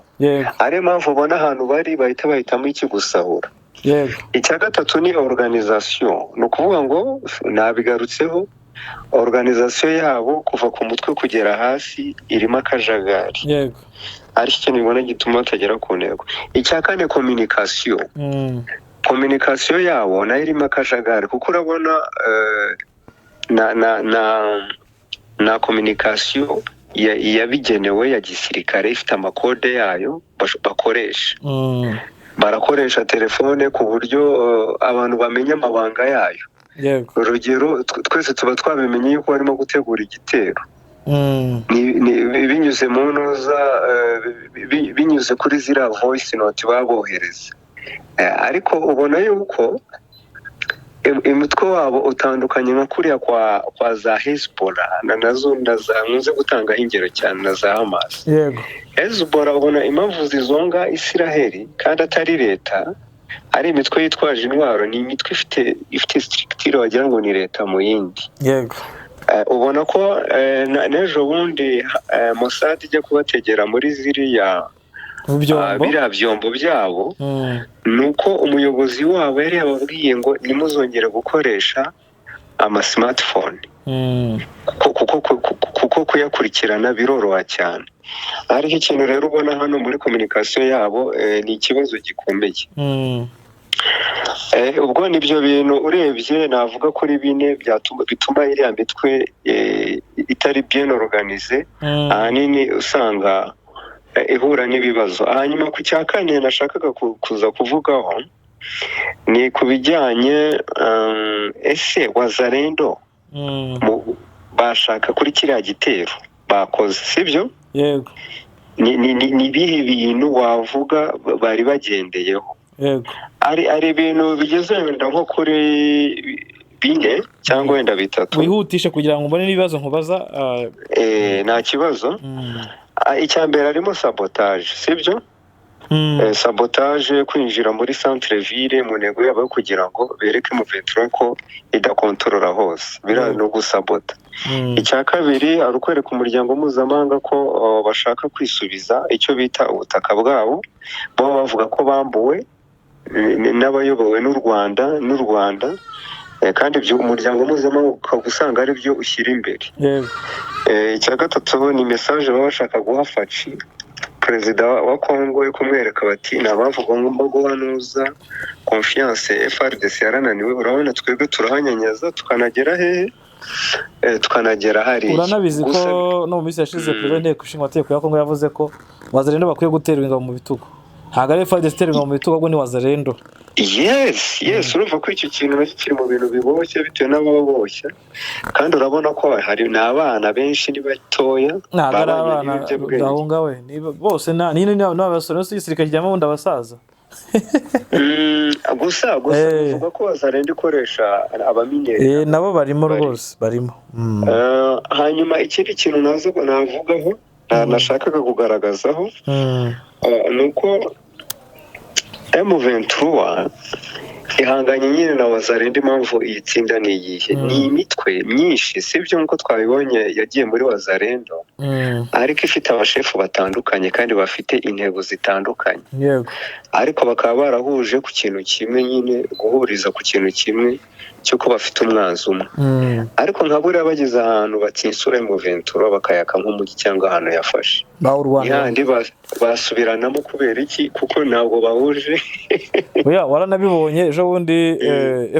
Ari mpamvu ubona ahantu bari bahitamo iki gusahura. yego icya gatatu ni organisation ni ukuvuga ngo nabigarutseho organisation yabo kuva ku mutwe kugera hasi irimo akajagari yego ariko ikintu bibona gituma batagera ku ntego. Icya kane communication communication yabo nayo irimo akajagari kuko urabona na communication yabigenewe ya gisirikare ifite amakode yayo bakoresha barakoresha telefone ku buryo abantu bamenya amabanga yayo. Urugero twese tuba twabimenye yuko barimo gutegura igitero binyuze mu ntuza binyuze kuri ziriya voice note babohereza, ariko ubona yuko umutwe wabo utandukanye nka kuriya kwa za Hezbollah nazo nkunze gutangaho ingero cyane na za Hamas. Hezbollah ubona impamvu zizonga Isiraheli kandi atari leta, ari imitwe yitwaje intwaro, ni imitwe ifite structure wagira ngo ni leta mu yindi. Ubona ko n'ejo bundi Mossad ijya kubategera muri ziriya biriya byombo byabo, nuko umuyobozi wabo yari yababwiye ngo nimuzongere gukoresha smartphone kuko kuyakurikirana biroroha cyane. Ariko ikintu rero ubona hano muri communication yabo ni ikibazo gikomeye. Ubwo nibyo bintu urebye navuga kuri bine bituma iriya mitwe itari bien organize ahanini usanga ihura n'ibibazo. Hanyuma ku cya kane nashakaga kuza kuvugaho ni ku bijyanye ese Wazalendo bashaka kuri kiriya gitero bakoze, sibyo? Yego. Ni ibihe bintu wavuga bari bagendeyeho? Yego. Ari ibintu bigeze wenda nko kuri bine cyangwa wenda bitatu. Wihutishe kugira ngo mbone n'ibibazo nkubaza. Nta kibazo. Icya mbere harimo sabotage, sibyo? Sabotage, kwinjira muri centre ville mu ntego yabo kugira ngo bereke M23 ko idakontorora hose, bira no gusabota. Icya kabiri ari ukwereka umuryango mpuzamahanga ko bashaka kwisubiza icyo bita ubutaka bwabo, bo bavuga ko bambuwe n'abayobowe n'u Rwanda kandi ibyo umuryango mpuzamahanga ukagusanga ari byo ushyira imbere. Icya gatatu ni message baba bashaka guha Faci perezida wa Kongo yo kumwereka bati nabavuga ngo guhanuza confiance FARDC yarananiwe, urabona twebwe turahanyanyaza tukanagera hehe tukanagera hari. Uranabizi ko no mu minsi yashize perezida kushinga amategeko ya Kongo yavuze ko Wazalendo bakwiye guterwa ingabo mu bitugu, ntabwo ari FARDC iterwa ingabo mu bitugu ahubwo ni Wazalendo. Yes, urumva ko icyo kintu nacyo kiri mu bintu biboshye bitewe n'ababoshye, kandi urabona ko hari n'abana benshi ni batoya abana gahunga we bose n'abasore n'isirikare kijyamo ubundi abasaza. gusa uvuga ko Wazalendo ikoresha abamineri nabo barimo rwose barimo. Hanyuma ikindi kintu navugaho nashakaga kugaragazaho nuko M23 ihanganye nyine na Wazalendo. Impamvu iyi tsinda ni iyihe? Ni imitwe myinshi, sibyo nkuko twabibonye yagiye muri Wazalendo, ariko ifite abashefu batandukanye kandi bafite intego zitandukanye. Ariko bakaba barahuje ku kintu kimwe, nyine guhuriza ku kintu kimwe cyuko bafite umwanzi umwe. Ariko nka buriya bageze ahantu batinsura M23 bakayaka nk'umujyi cyangwa ahantu yafashe, yandi basubiranamo kubera iki? Kuko ntabwo bahuje. Waranabibonye ejo bundi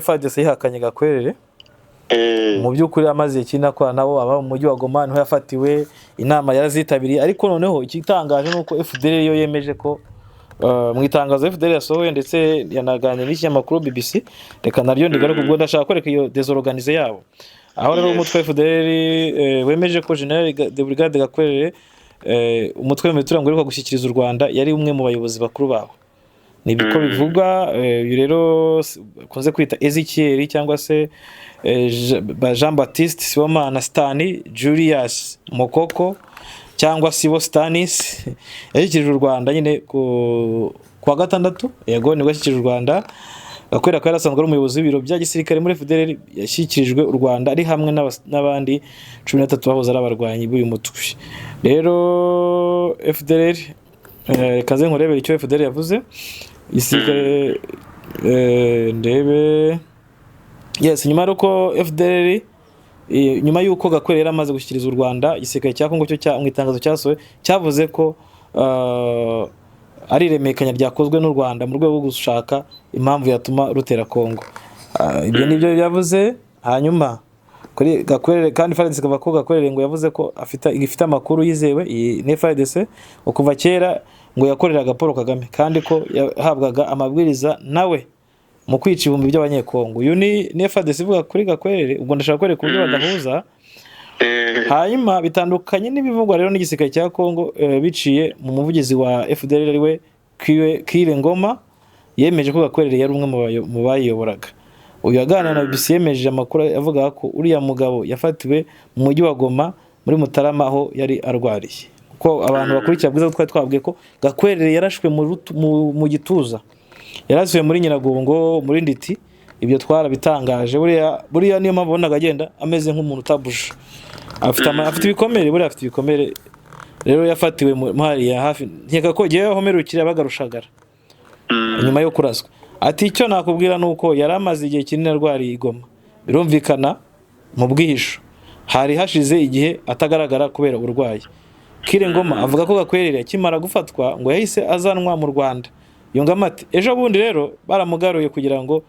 FARDC yihakanye Gakwerere mu by'ukuri amaze kinakora nabo aba mu mujyi wa Goma niho yafatiwe, inama yarazitabiriye. Ariko noneho ikitangaje nuko FDL yo yemeje ko mu itangazo FDL yasohoye ndetse yanaganira n'ikinyamakuru BBC, reka naryo ndigaruka ubwo ndashaka kwereka iyo désorganisé yabo. Aho rero umutwe FDL wemeje ko General de Brigade Gakwerere umutwe w'imiturire ngo gushyikiriza u Rwanda yari umwe mu bayobozi bakuru bawo. Nibiko bivuga rero kunze kwita Ezekiel cyangwa se Jean Baptiste Sibomana Stani Julius Mokoko cyangwa Sibo Stanis yashyikirije u Rwanda nyine kwa gatandatu. Yego nibwo yashyikirije u Rwanda. Gakwera ko yarasanzwe ari umuyobozi w'ibiro bya gisirikare muri FDL, yashyikirijwe u Rwanda ari hamwe n'abandi 13 bahoze ari abarwanyi b'uyu mutwe. Rero FDL kaze nkurebera icyo FDL yavuze. Igisirikare ndebe yes nyuma yuko FDLR nyuma yuko Gakwerere amaze gushyikiriza u Rwanda igisirikare cya Kongo cyo mu itangazo cyasohoye cyavuze ko ari iremekanya ryakozwe n'u Rwanda mu rwego rwo gushaka impamvu yatuma rutera Kongo. Ibyo nibyo yavuze. Hanyuma kuri Gakwerere kandi FARDC kavuga ko Gakwerere ngo yavuze ko ifite amakuru yizewe ni FARDC ukuva kera ngo yakoreraga Paul Kagame kandi ko yahabwaga amabwiriza nawe mu kwica ibihumbi by'abanyekongo. Uyu ni FARDC ivuga kuri Gakwerere, ubwo ndashaka kwereka uburyo badahuza. Hanyuma bitandukanye n'ibivugwa rero n'igisirikare cya Kongo biciye mu muvugizi wa FDLR ariwe Kire Ngoma yemeje ko Gakwerere yari umwe mu bayiyoboraga. Uyu yaganira na BBC yemeje amakuru avuga ko uriya mugabo yafatiwe mu mujyi wa Goma muri Mutarama aho yari arwariye. Ko abantu bakurikira bwiza twari twabwiye ko Gakwerere yarashwe mu gituza, yarasuye muri Nyiragongo muri Nditi. Ibyo twarabitangaje. Buriya niyo mpamvu bonaga agenda ameze nk'umuntu utabuje, afite ibikomere, buriya afite ibikomere. Rero yafatiwe muri ya hafi nkeka ko giye homerukira bagarushagara nyuma yo kuraswa. Ati icyo nakubwira nuko yari amaze igihe kinini arwariye Goma, birumvikana mu bwihisho, hari hashize igihe atagaragara kubera uburwayi. Kire Ngoma avuga ko Gakwerere akimara gufatwa ngo yahise azanwa mu Rwanda. Yongamo ati ejo bundi rero baramugaruye kugira ngo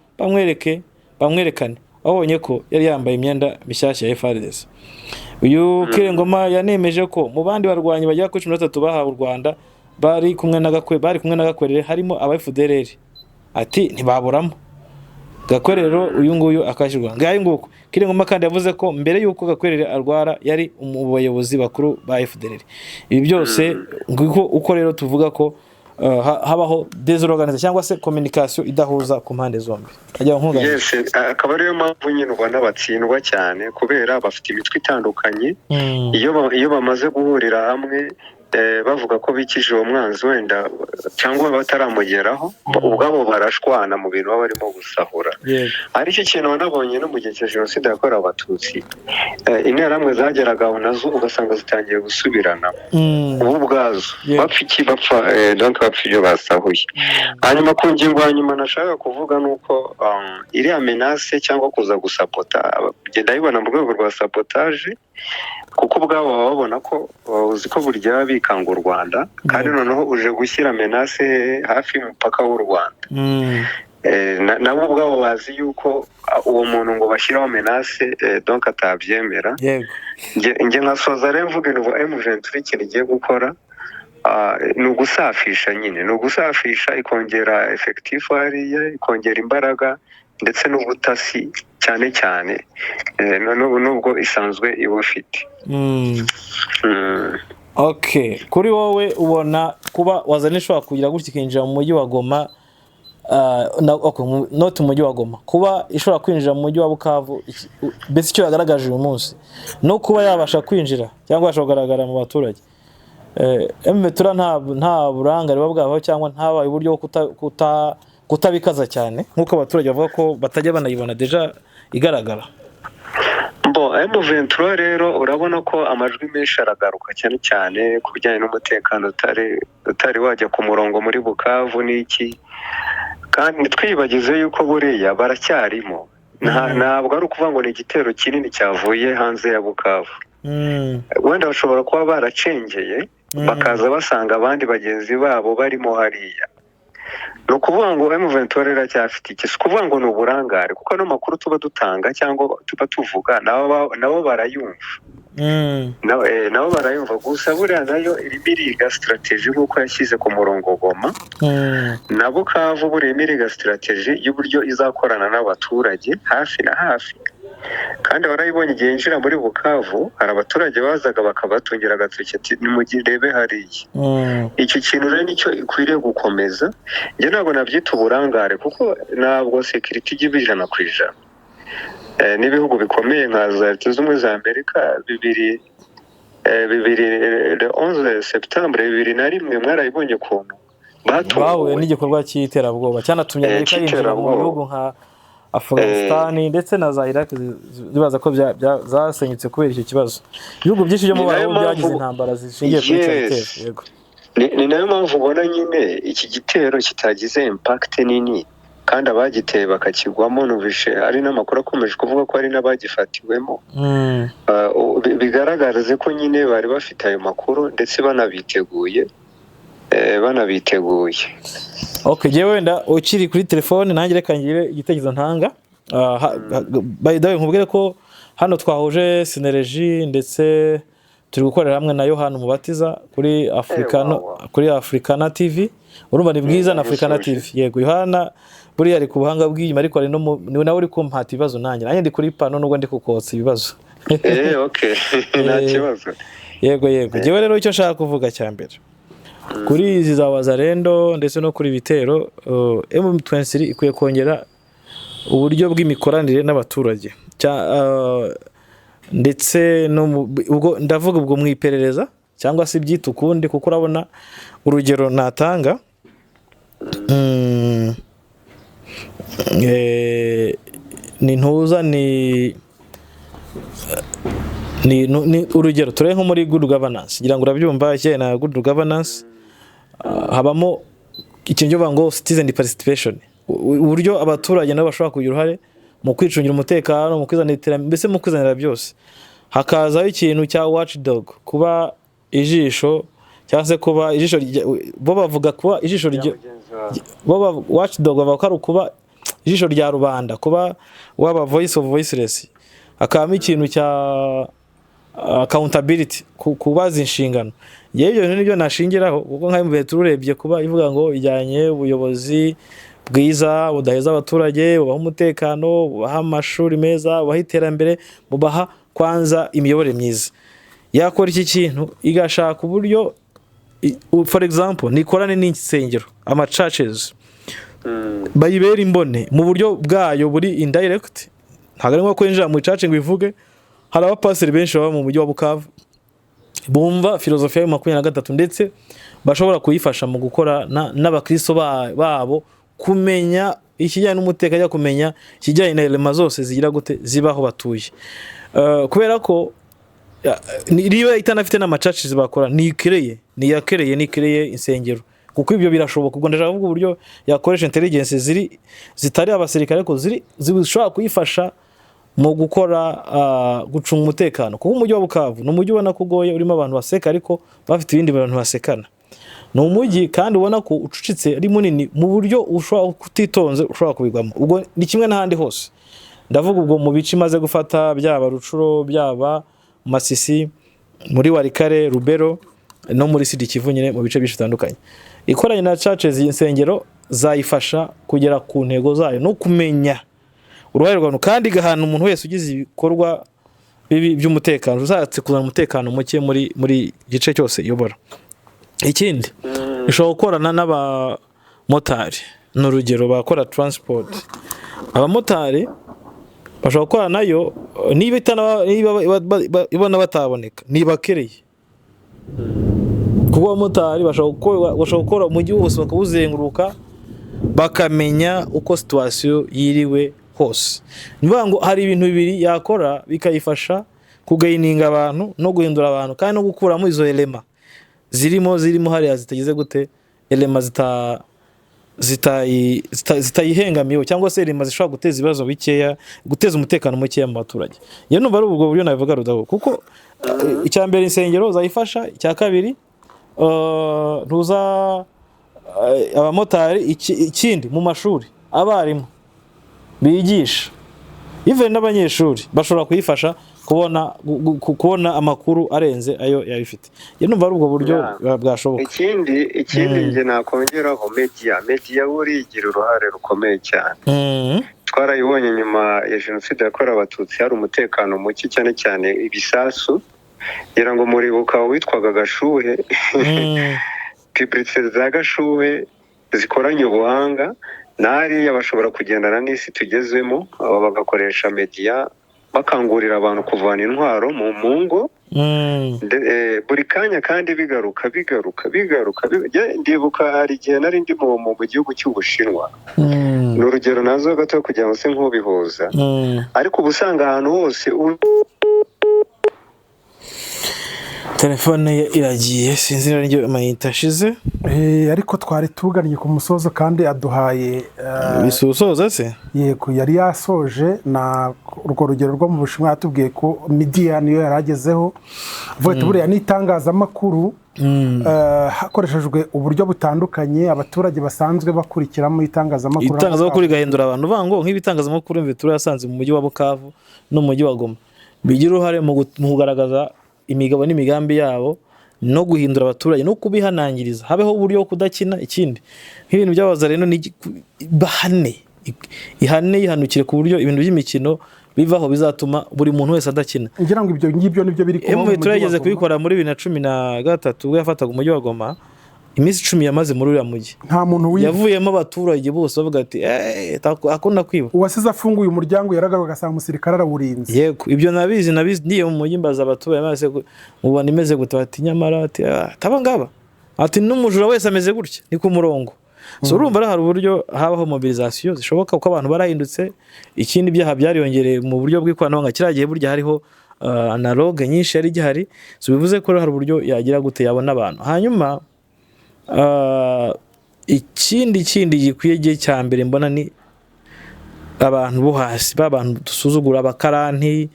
bamwerekane, abonye ko yari yambaye imyenda mishyashya ya FARDC. Uyu Kire Ngoma yanemeje ko mu bandi barwanyi bajya kuri 13 bahawe u Rwanda bari kumwe na Gakwerere harimo aba FDLR. Ati ntibaburamo Gakwerere uyu nguyu akashirwa ngayo nguko. Kire Ngoma kandi yavuze ko mbere yuko Gakwerere arwara yari umuyobozi bakuru ba FDLR. Ibi byose uko rero tuvuga ko habaho desorganisation cyangwa se communication idahuza ku mpande zombi. Yes, akaba ariyo mpamvu nyine Rwanda batsindwa cyane kubera bafite imitwe itandukanye. Iyo bamaze guhurira hamwe bavuga ko bikije uwo mwanzi wenda cyangwa bataramugeraho, ubwabo barashwana mu bintu baba barimo gusahura. Ari cyo kintu nabonye no mu gihe cya Jenoside yakorewe Abatutsi, interahamwe zageraga nazo ugasanga zitangiye gusubirana ubu ubwazo bapfa donc bapfa ibyo basahuye. Hanyuma ku ngingo ya nyuma nashaka kuvuga nuko iriya menace cyangwa kuza gusapota genda yibona mu rwego rwa sabotage, kuko ubwabo babona ko uzi ko burya bikanga u Rwanda kandi noneho uje gushyira menace hafi y'umupaka w'u Rwanda. Nabo ubwabo bazi yuko uwo muntu ngo bashyiraho menace donc atabyemera. Nge nkasoza rero mvuge ngo M23 ikintu igiye gukora ni ugusafisha nyine, ni ugusafisha ikongera effectif hariya, ikongera imbaraga ndetse n'ubutasi cyane cyane nubwo isanzwe ibufite. Okay, kuri wowe ubona kuba wazanishwa kugira gutya kinjira mu mujyi wa Goma not mu mujyi wa Goma, kuba ishobora kwinjira mu mujyi wa Bukavu bese icyo yagaragaje uyu munsi no kuba yabasha kwinjira cyangwa yashobora kugaragara mu baturage, M23 nta burangare bwabo cyangwa ntabaye uburyo kutabikaza cyane nkuko abaturage bavuga ko batajya banayibona deja igaragara. M23 rero urabona ko amajwi menshi aragaruka cyane cyane ku bijyanye n'umutekano utari wajya ku murongo muri Bukavu n'iki, kandi twibagize yuko buriya baracyarimo. Ntabwo ari ukuvuga ngo ni igitero kinini cyavuye hanze ya Bukavu. Wenda bashobora kuba baracengeye bakaza basanga abandi bagenzi babo barimo hariya. No kuvuga ngo M23 rero cyafite iki, kuvuga ngo ni uburangare, kuko no makuru tuba dutanga cyangwa tuba tuvuga nabo barayumva. Nabo barayumva gusa buriya nayo iriga strategy nkuko yashyize ku murongo Goma. Nabo Bukavu buriya iriga strategy y'uburyo izakorana n'abaturage hafi na hafi. Kandi warayibonye igihe yinjira muri Bukavu hari abaturage bazaga bakabatungira agatoki ati nimugirebe hariya. Icyo kintu rero nicyo ikwiriye gukomeza. Njye ntabwo nabyita uburangare kuko ntabwo security igiye ijana ku ijana. N'ibihugu bikomeye nka za Leta Zunze Ubumwe za Amerika 11 Septembre 2001 mwarayibonye kuntu bahuye n'igikorwa cy'iterabwoba cyanatumye Amerika yinjira mu bihugu nka Afghanistan ndetse na za Iraq zibaza ko zasenyutse kubera icyo kibazo. Ibihugu byinshi byo mu Barabu byagize intambara zishingiye kuri icyo gitero. Yego, ni nayo mpamvu ubona nyine iki gitero kitagize impact nini kandi abagiteye bakakigwamo numvishe ari n'amakuru akomeje kuvuga ko ari n'abagifatiwemo bigaragarize ko nyine bari bafite ayo makuru ndetse banabiteguye okay jewe wenda ukiri kuri telefone nanjye reka ngire igitekerezo ntanga by the way nkubwire ko hano twahuje Synergy ndetse turi gukorera hamwe na Yohana Umubatiza kuri Africana TV urumva ni bwiza na Africana TV yego Yohana buri ari ku buhanga bw'iyima ariko ari no ni nawe uri kumpata ibibazo nanjye ndi kuri pano nubwo ndi kukotsa ibibazo okay nta kibazo yego jewe rero icyo nshaka kuvuga cya mbere kuri izi za Wazalendo ndetse no kuri bitero M23 ikwiye kongera uburyo bw'imikoranire n'abaturage ndetse no ubwo ndavuga ubwo mwiperereza cyangwa se byita ukundi kuko urabona urugero natanga ni ntuza ni urugero tureye nko muri good governance ngira ngo urabyumva cye na good governance habamo ikintu cyo ngo citizen participation uburyo abaturage nabo bashobora kugira uruhare mu kwicungira umutekano mu kwizanira iterambere mbese mu kwizanira byose hakazaho ikintu cya watchdog kuba ijisho cyangwa se kuba ijisho bo bavuga kuba ijisho bo watchdog bavuga ko kuba ijisho rya rubanda kuba waba voice of voiceless hakaba ikintu cya accountability kubaza inshingano yewe nibyo nashingiraho kuko nkaye mu bihe tururebye kuba ivuga ngo ijyanye ubuyobozi bwiza budaheza abaturage bubaha umutekano bubaha amashuri meza bubaha iterambere bubaha kwanza imiyoborere myiza yakora iki kintu igashaka uburyo for example nikorane n'insengero ama churches bayibera imbone mu buryo bwayo buri indirect ntago ari nko kwinjira mu church ngo ivuge hari abapasiteri benshi baba mu mujyi wa Bukavu bumva filozofiya ya 23 ndetse bashobora kuyifasha mu gukora n'abakristo babo kumenya ikijyanye n'umutekano kumenya ikijyanye na elema zose zigira gute zibaho batuye kubera ko niba itanafite n'amacaci bakora nikereye insengero kuko ibyo birashoboka ubwo ndaje kuvuga uburyo yakoresha intelligence zitari abasirikare ko zishobora kuyifasha mu gukora gucunga umutekano kuko umujyi wa Bukavu n'umujyi ubona kugoye urimo abantu baseka ariko bafite ibindi bintu basekana ni umujyi kandi ubona ko ucucitse ari munini mu buryo ushobora kutitonze ushobora kubigwamo ubwo ni kimwe n'ahandi hose ndavuga ubwo mu bice maze gufata byaba Rucuro byaba Masisi muri Warikare Rubero no muri Sud Kivu nyine mu bice bitandukanye ikoranye na churches insengero zayifasha kugera ku ntego zayo no kumenya uruhare rw'abantu kandi gahana umuntu wese ugize ibikorwa bibi by'umutekano uzatse kuzana umutekano muke muri gice cyose yobora ikindi ishobora gukorana n'abamotari n'urugero bakora transport abamotari bashobora gukora nayo niba ibona bataboneka nibakereye kuko abamotari bashobora gukora umujyi wose bakawuzenguruka bakamenya uko situation yiriwe hose niba ngo hari ibintu bibiri yakora bikayifasha kugaininga abantu no guhindura abantu kandi no gukuramo izo elema zirimo hariya zitageze gute elema zitayihengamiyo cyangwa se elema zishobora guteza ibibazo bikeya guteza umutekano mukeya mu baturage iyo numva ari ubwo buryo nabivuga rudaho kuko icya mbere insengero zayifasha icya kabiri ruza abamotari ikindi mu mashuri abarimu bigisha even n'abanyeshuri bashobora kuyifasha kubona amakuru arenze ayo yabifite iyo numva ari ubwo buryo bwashoboka ikindi nge nakongeraho media buri igira uruhare rukomeye cyane twarayibonye nyuma ya jenoside yakorewe abatutsi hari umutekano muke cyane cyane ibisasu ngira ngo muribuka witwaga Gashuhe publicité za Gashuhe zikoranye ubuhanga nariya bashobora kugendana n'isi tugezemo bagakoresha media bakangurira abantu kuvana intwaro mu mungo buri kanya kandi bigaruka ndibuka hari igihe nari ndi mu gihugu cy'Ubushinwa ni urugero nazo gato kugira ngo se nk'ubihuza ariko ubusanga ahantu hose telefone ye iragiye sinzi niba ryo amayinite ashize ariko twari tugannye ku musozo kandi aduhaye bisusoza se yego yari yasoje na urwo rugero rwo mu Bushinwa yatubwiye ko media niyo yaragezeho vuga buriya n'itangazamakuru hakoreshejwe uburyo butandukanye abaturage basanzwe bakurikiramo itangazamakuru igahindura abantu bango nk'ibitangazamakuru Mvetura yasanze mu mujyi wa Bukavu no mu mujyi wa Goma bigira uruhare mu kugaragaza imigabo n'imigambi yabo no guhindura abaturage no kubihanangiriza habeho uburyo kudakina ikindi nk'ibintu byabaza rero ni ihane yihanukire ku buryo ibintu by'imikino bivaho bizatuma buri muntu wese adakina ngira ngo ibyo ngibyo nibyo biri kuba mu turageze kubikora muri 2013 ubwo yafataga umujyi wa Goma iminsi 10 yamaze muri uriya mujyi nta muntu yavuyemo abaturage bose bavuga ati akunda kwiba uwasize afunguye umuryango yaragaruka asanga umusirikare arawurinze yego ibyo nabizi niye mu mujyi mbaza abaturage maze mubona imeze gutati nyamara ati tabangaba ati n'umujura wese ameze gutya ni ku murongo so urumva hari uburyo habaho mobilisation zishoboka uko abantu barahindutse ikindi byaha byariyongereye mu buryo bw'ikoranabuhanga kiragiye burya hariho analogue nyinshi yari gihari so bivuze ko hari uburyo yagira gute yabona abantu hanyuma ikindi gikwiye gihe cya mbere mbona ni abantu bo hasi b'abantu dusuzugura abakaranti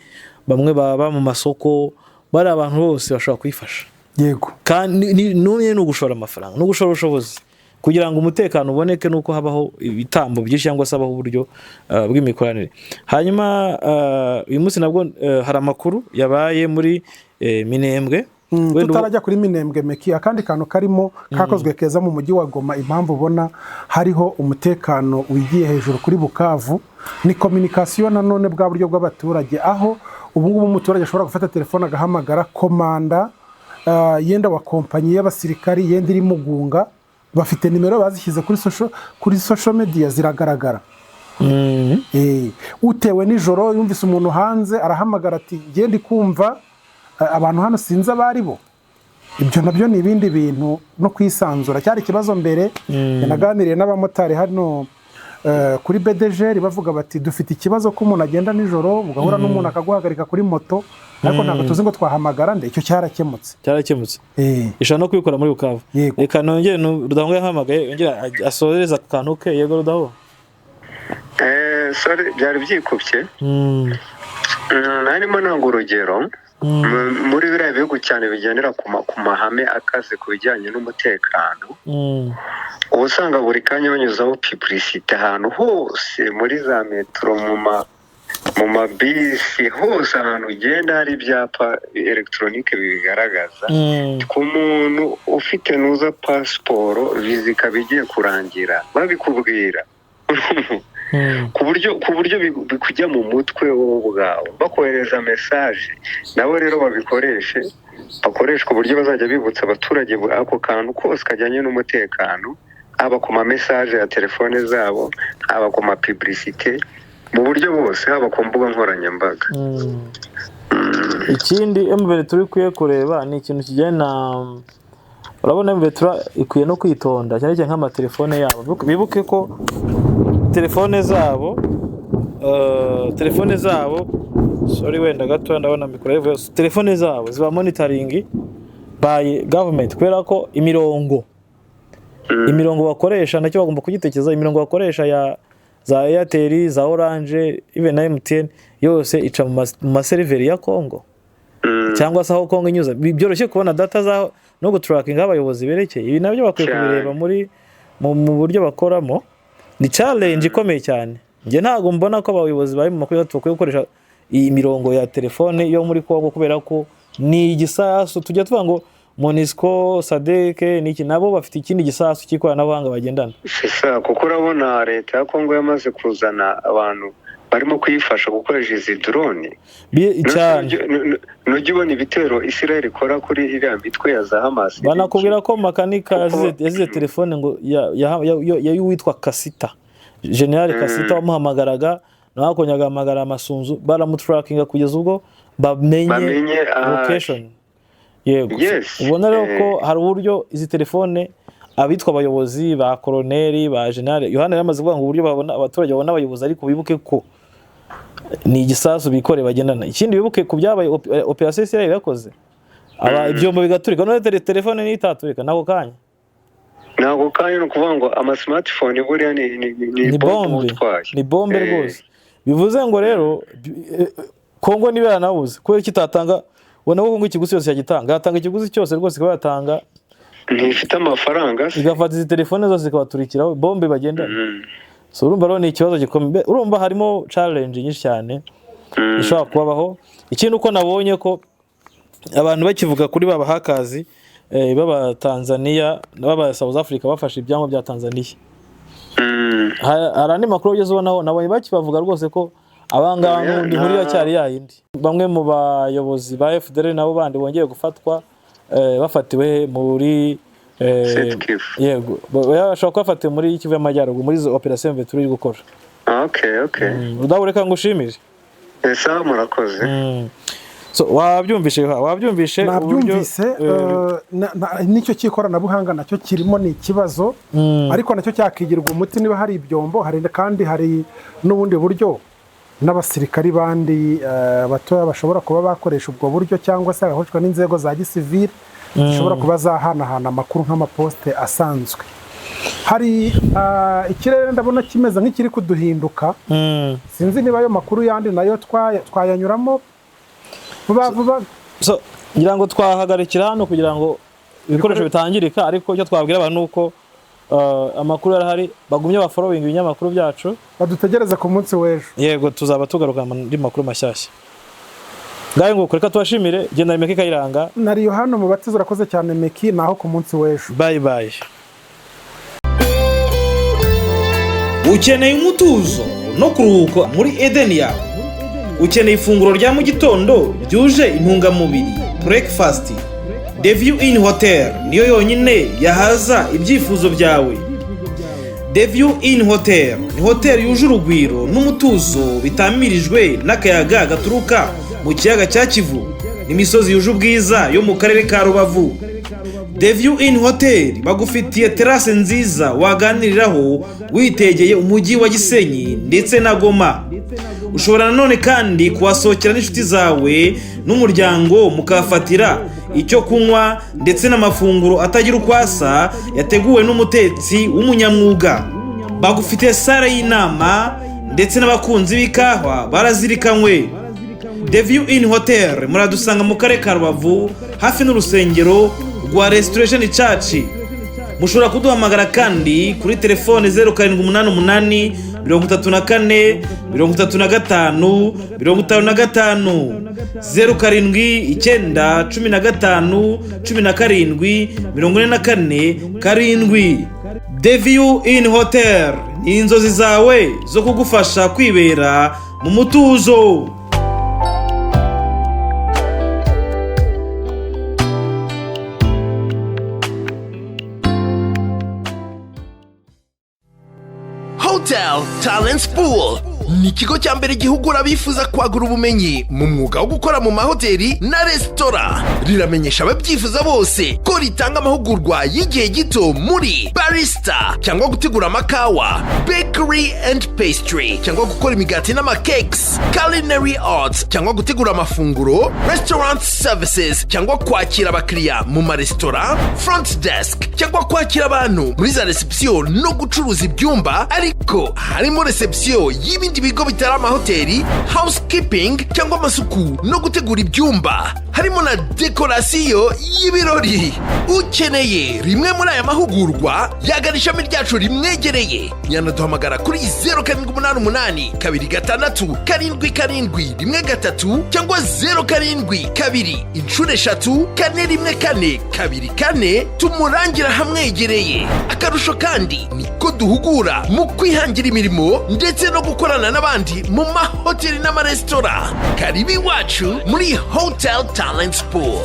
bamwe baba mu masoko bari abantu bose bashobora kwifasha yego kandi n'umwe no gushora amafaranga no gushora ubushobozi kugira ngo umutekano uboneke nuko habaho ibitambo byinshi cyangwa se abaho uburyo bw'imikoranire hanyuma uyu munsi nabwo hari amakuru yabaye muri Minembwe tutarajya kuri Minembwe Meki akandi kantu karimo kakozwe keza mu mujyi wa Goma impamvu ubona hariho umutekano wigiye hejuru kuri Bukavu ni communication nanone bwa buryo bw'abaturage aho ubu ngubu umuturage ashobora gufata telefone agahamagara komanda yenda wa kompanyi y'abasirikari yenda iri mugunga bafite nimero bazishyize kuri social media ziragaragara utewe nijoro yumvise umuntu hanze arahamagara ati genda kumva abantu hano sinzi abari bo ibyo nabyo ni ibindi bintu no kwisanzura cyari ikibazo mbere naganiriye n'abamotari hano kuri BDG bavuga bati dufite ikibazo ko umuntu agenda nijoro ugahura n'umuntu akaguhagarika kuri moto ariko ntabwo tuzi ngo twahamagara nde icyo cyarakemutse ishaka no kwikora muri Bukavu reka nongere Rudaho yahamagaye yongera asoreza akantu ke yego Rudaho sorry byari byikubye narimo nanga urugero muri biriya bihugu cyane bigendera ku mahame akaze ku bijyanye n'umutekano uba usanga buri kanya banyuzaho publicité ahantu hose muri za metro mu mabisi hose ahantu ugenda hari ibyapa elegitoronike bibigaragaza ku muntu ufite nuza pasiporo viza ikaba igiye kurangira babikubwira ku buryo bikujya mu mutwe wowe ubwawe bakohereza mesaje nabo rero bakoresha uburyo bazajya bibutsa abaturage ako kantu kose kajyanye n'umutekano haba ku ma mesaje ya telefone zabo haba ku ma publicité mu buryo bose haba ku mbuga nkoranyambaga ikindi MVT turi kureba ni ikintu kijyanye na urabona MVT ikwiye no kwitonda cyane cyane nk'amatelefone yabo bibuke ko telefone zabo sorry wenda gato ndabona mikoro telefone zabo ziba monitoring by government kubera ko imirongo bakoresha nacyo bagomba kugitekereza imirongo bakoresha za Airtel za Orange even na MTN yose ica mu maseriveri ya Congo cyangwa se aho Congo inyuza byoroshye kubona data za no gutracking abayobozi berekeye ibi nabyo bakwiye kubireba mu buryo bakoramo ni challenge ikomeye cyane nge ntago mbona ko abayobozi bari mu makuru bakwiye gukoresha iyi mirongo ya telefone yo muri Congo kubera ko ni igisasu tujya tuvuga ngo Monisco SADC niki nabo bafite ikindi gisasu cy'ikoranabuhanga bagendana sisa kuko urabona leta ya Congo yamaze kuzana abantu barimo kuyifasha gukoresha izi drone nujye ubona ibitero Israel ikora kuri iriya mitwe ya za Hamas banakubwira ko makanika yazize telefone ngo ya witwa Kasita General Kasita wamuhamagaraga naho akonyaga amagara amasunzu baramutrackinga kugeza ubwo bamenye location yego ubona rero ko hari uburyo izi telefone abitwa abayobozi ba koloneli ba general Yohana yamaze kuvuga ngo uburyo babona abaturage babona abayobozi ariko bibuke ko ni igisasu bikore bagendana ikindi bibuke ku byabaye operation Israel yakoze ibyombo bigaturika none telefone nitaturika nako kanya ntabwo kanya ni ukuvuga ngo smartphone buriya ni bombe utwaye ni bombe rwose bivuze ngo rero Kongo niba yaranabuze kubera kitatanga ubona ko Kongo ikiguzi cyose yagitanga yatanga ikiguzi cyose rwose ikaba yatanga ntifite amafaranga igafata izi telefone zose ikabaturikiraho bombe bagenda so urumva rero ni ikibazo gikomeye urumva harimo challenge nyinshi cyane ishobora kubaho ikintu uko nabonye ko abantu bakivuga kuri baba hakazi baba Tanzania baba South Africa bafashe ibyango bya Tanzania harandi makuru ugeze ubona nabonye bakibavuga rwose ko abangaba n'undi muri yacyari yayindi bamwe mu bayobozi ba FDL nabo bandi bongeye gufatwa bafatiwe muri yego bashobora kubafatiwe muri Kivu y'Amajyaruguru muri operation Veturi iri gukora okay udahureka ngushimire esa murakoze so wabyumvishe nabyumvise nicyo cy'ikoranabuhanga nacyo kirimo ni ikibazo ariko nacyo cyakigirwa umuti niba hari ibyombo hari kandi hari n'ubundi buryo n'abasirikari bandi batoya bashobora kuba bakoresha ubwo buryo cyangwa se agakoreshwa n'inzego za gisivile zishobora kuba zahanahana amakuru nk'amaposte asanzwe hari ikirere ndabona kimeze nk'ikiri kuduhinduka sinzi niba ayo makuru yandi nayo twayanyuramo vuba so ngira ngo twahagarikira hano kugira ngo ibikoresho bitangirika ariko icyo twabwira abantu nuko amakuru yarahari bagumye bafollowing ibinyamakuru byacu badutegereze ku munsi w'ejo yego tuzaba tugaruka muri makuru mashyashya ngaye ngo reka tubashimire genda Meki Kayiranga nari Yohana mu batizo urakoze cyane Meki naho ku munsi w'ejo bye ukeneye umutuzo no kuruhuka muri Eden yawe ukeneye ifunguro rya mu gitondo ryuje intungamubiri breakfast The View Inn Hotel niyo yonyine yahaza ibyifuzo byawe. The View Inn Hotel ni hotel yuje urugwiro n'umutuzo bitamirijwe n'akayaga gaturuka mu kiyaga cya Kivu n'imisozi yuje ubwiza yo mu karere ka Rubavu. The View Inn Hotel bagufitiye terrasse nziza waganiriraho witegeye umujyi wa Gisenyi ndetse na Goma. Ushobora nanone kandi kuhasohokera n'inshuti zawe n'umuryango mukafatira icyo kunywa ndetse n'amafunguro atagira ukwasa yateguwe n'umutetsi w'umunyamwuga. Bagufitiye sale y'inama ndetse n'abakunzi b'ikahwa barazirikanywe. The View Inn Hotel muradusanga mu karere ka Rubavu hafi n'urusengero rwa Restoration Church. Mushobora kuduhamagara kandi kuri telefone 0788 34 35 55 07 15 17 44 7. The View Inn Hotel ni inzozi zawe zo kugufasha kwibera mu mutuzo. Hotel Talents Pool ni ikigo cya mbere gihugura abifuza kwagura ubumenyi mu mwuga wo gukora mu mahoteli na resitora. Riramenyesha ababyifuza bose ko ritanga amahugurwa y'igihe gito muri barista cyangwa gutegura amakawa, bakery and pastry cyangwa gukora imigati n'amakekes, culinary arts cyangwa gutegura amafunguro, restaurant services cyangwa kwakira abakiriya mu maresitora, front desk cyangwa kwakira abantu muri za reception no gucuruza ibyumba ariko harimo reception y'ibindi bigo bitari amahoteli, housekeeping cyangwa amasuku no gutegura ibyumba, harimo na dekorasiyo y'ibirori. Ukeneye rimwe muri aya mahugurwa yagana ishami ryacu rimwegereye, yanaduhamagara kuri 0788 266 7713 cyangwa 0722 3 414 24 tumurangira hamwegereye. Akarusho kandi niko duhugura mu kwihangira imirimo ndetse no gukorana n'abandi mu mahoteli n'amaresitora. Karibu iwacu muri Hotel Talents Pool.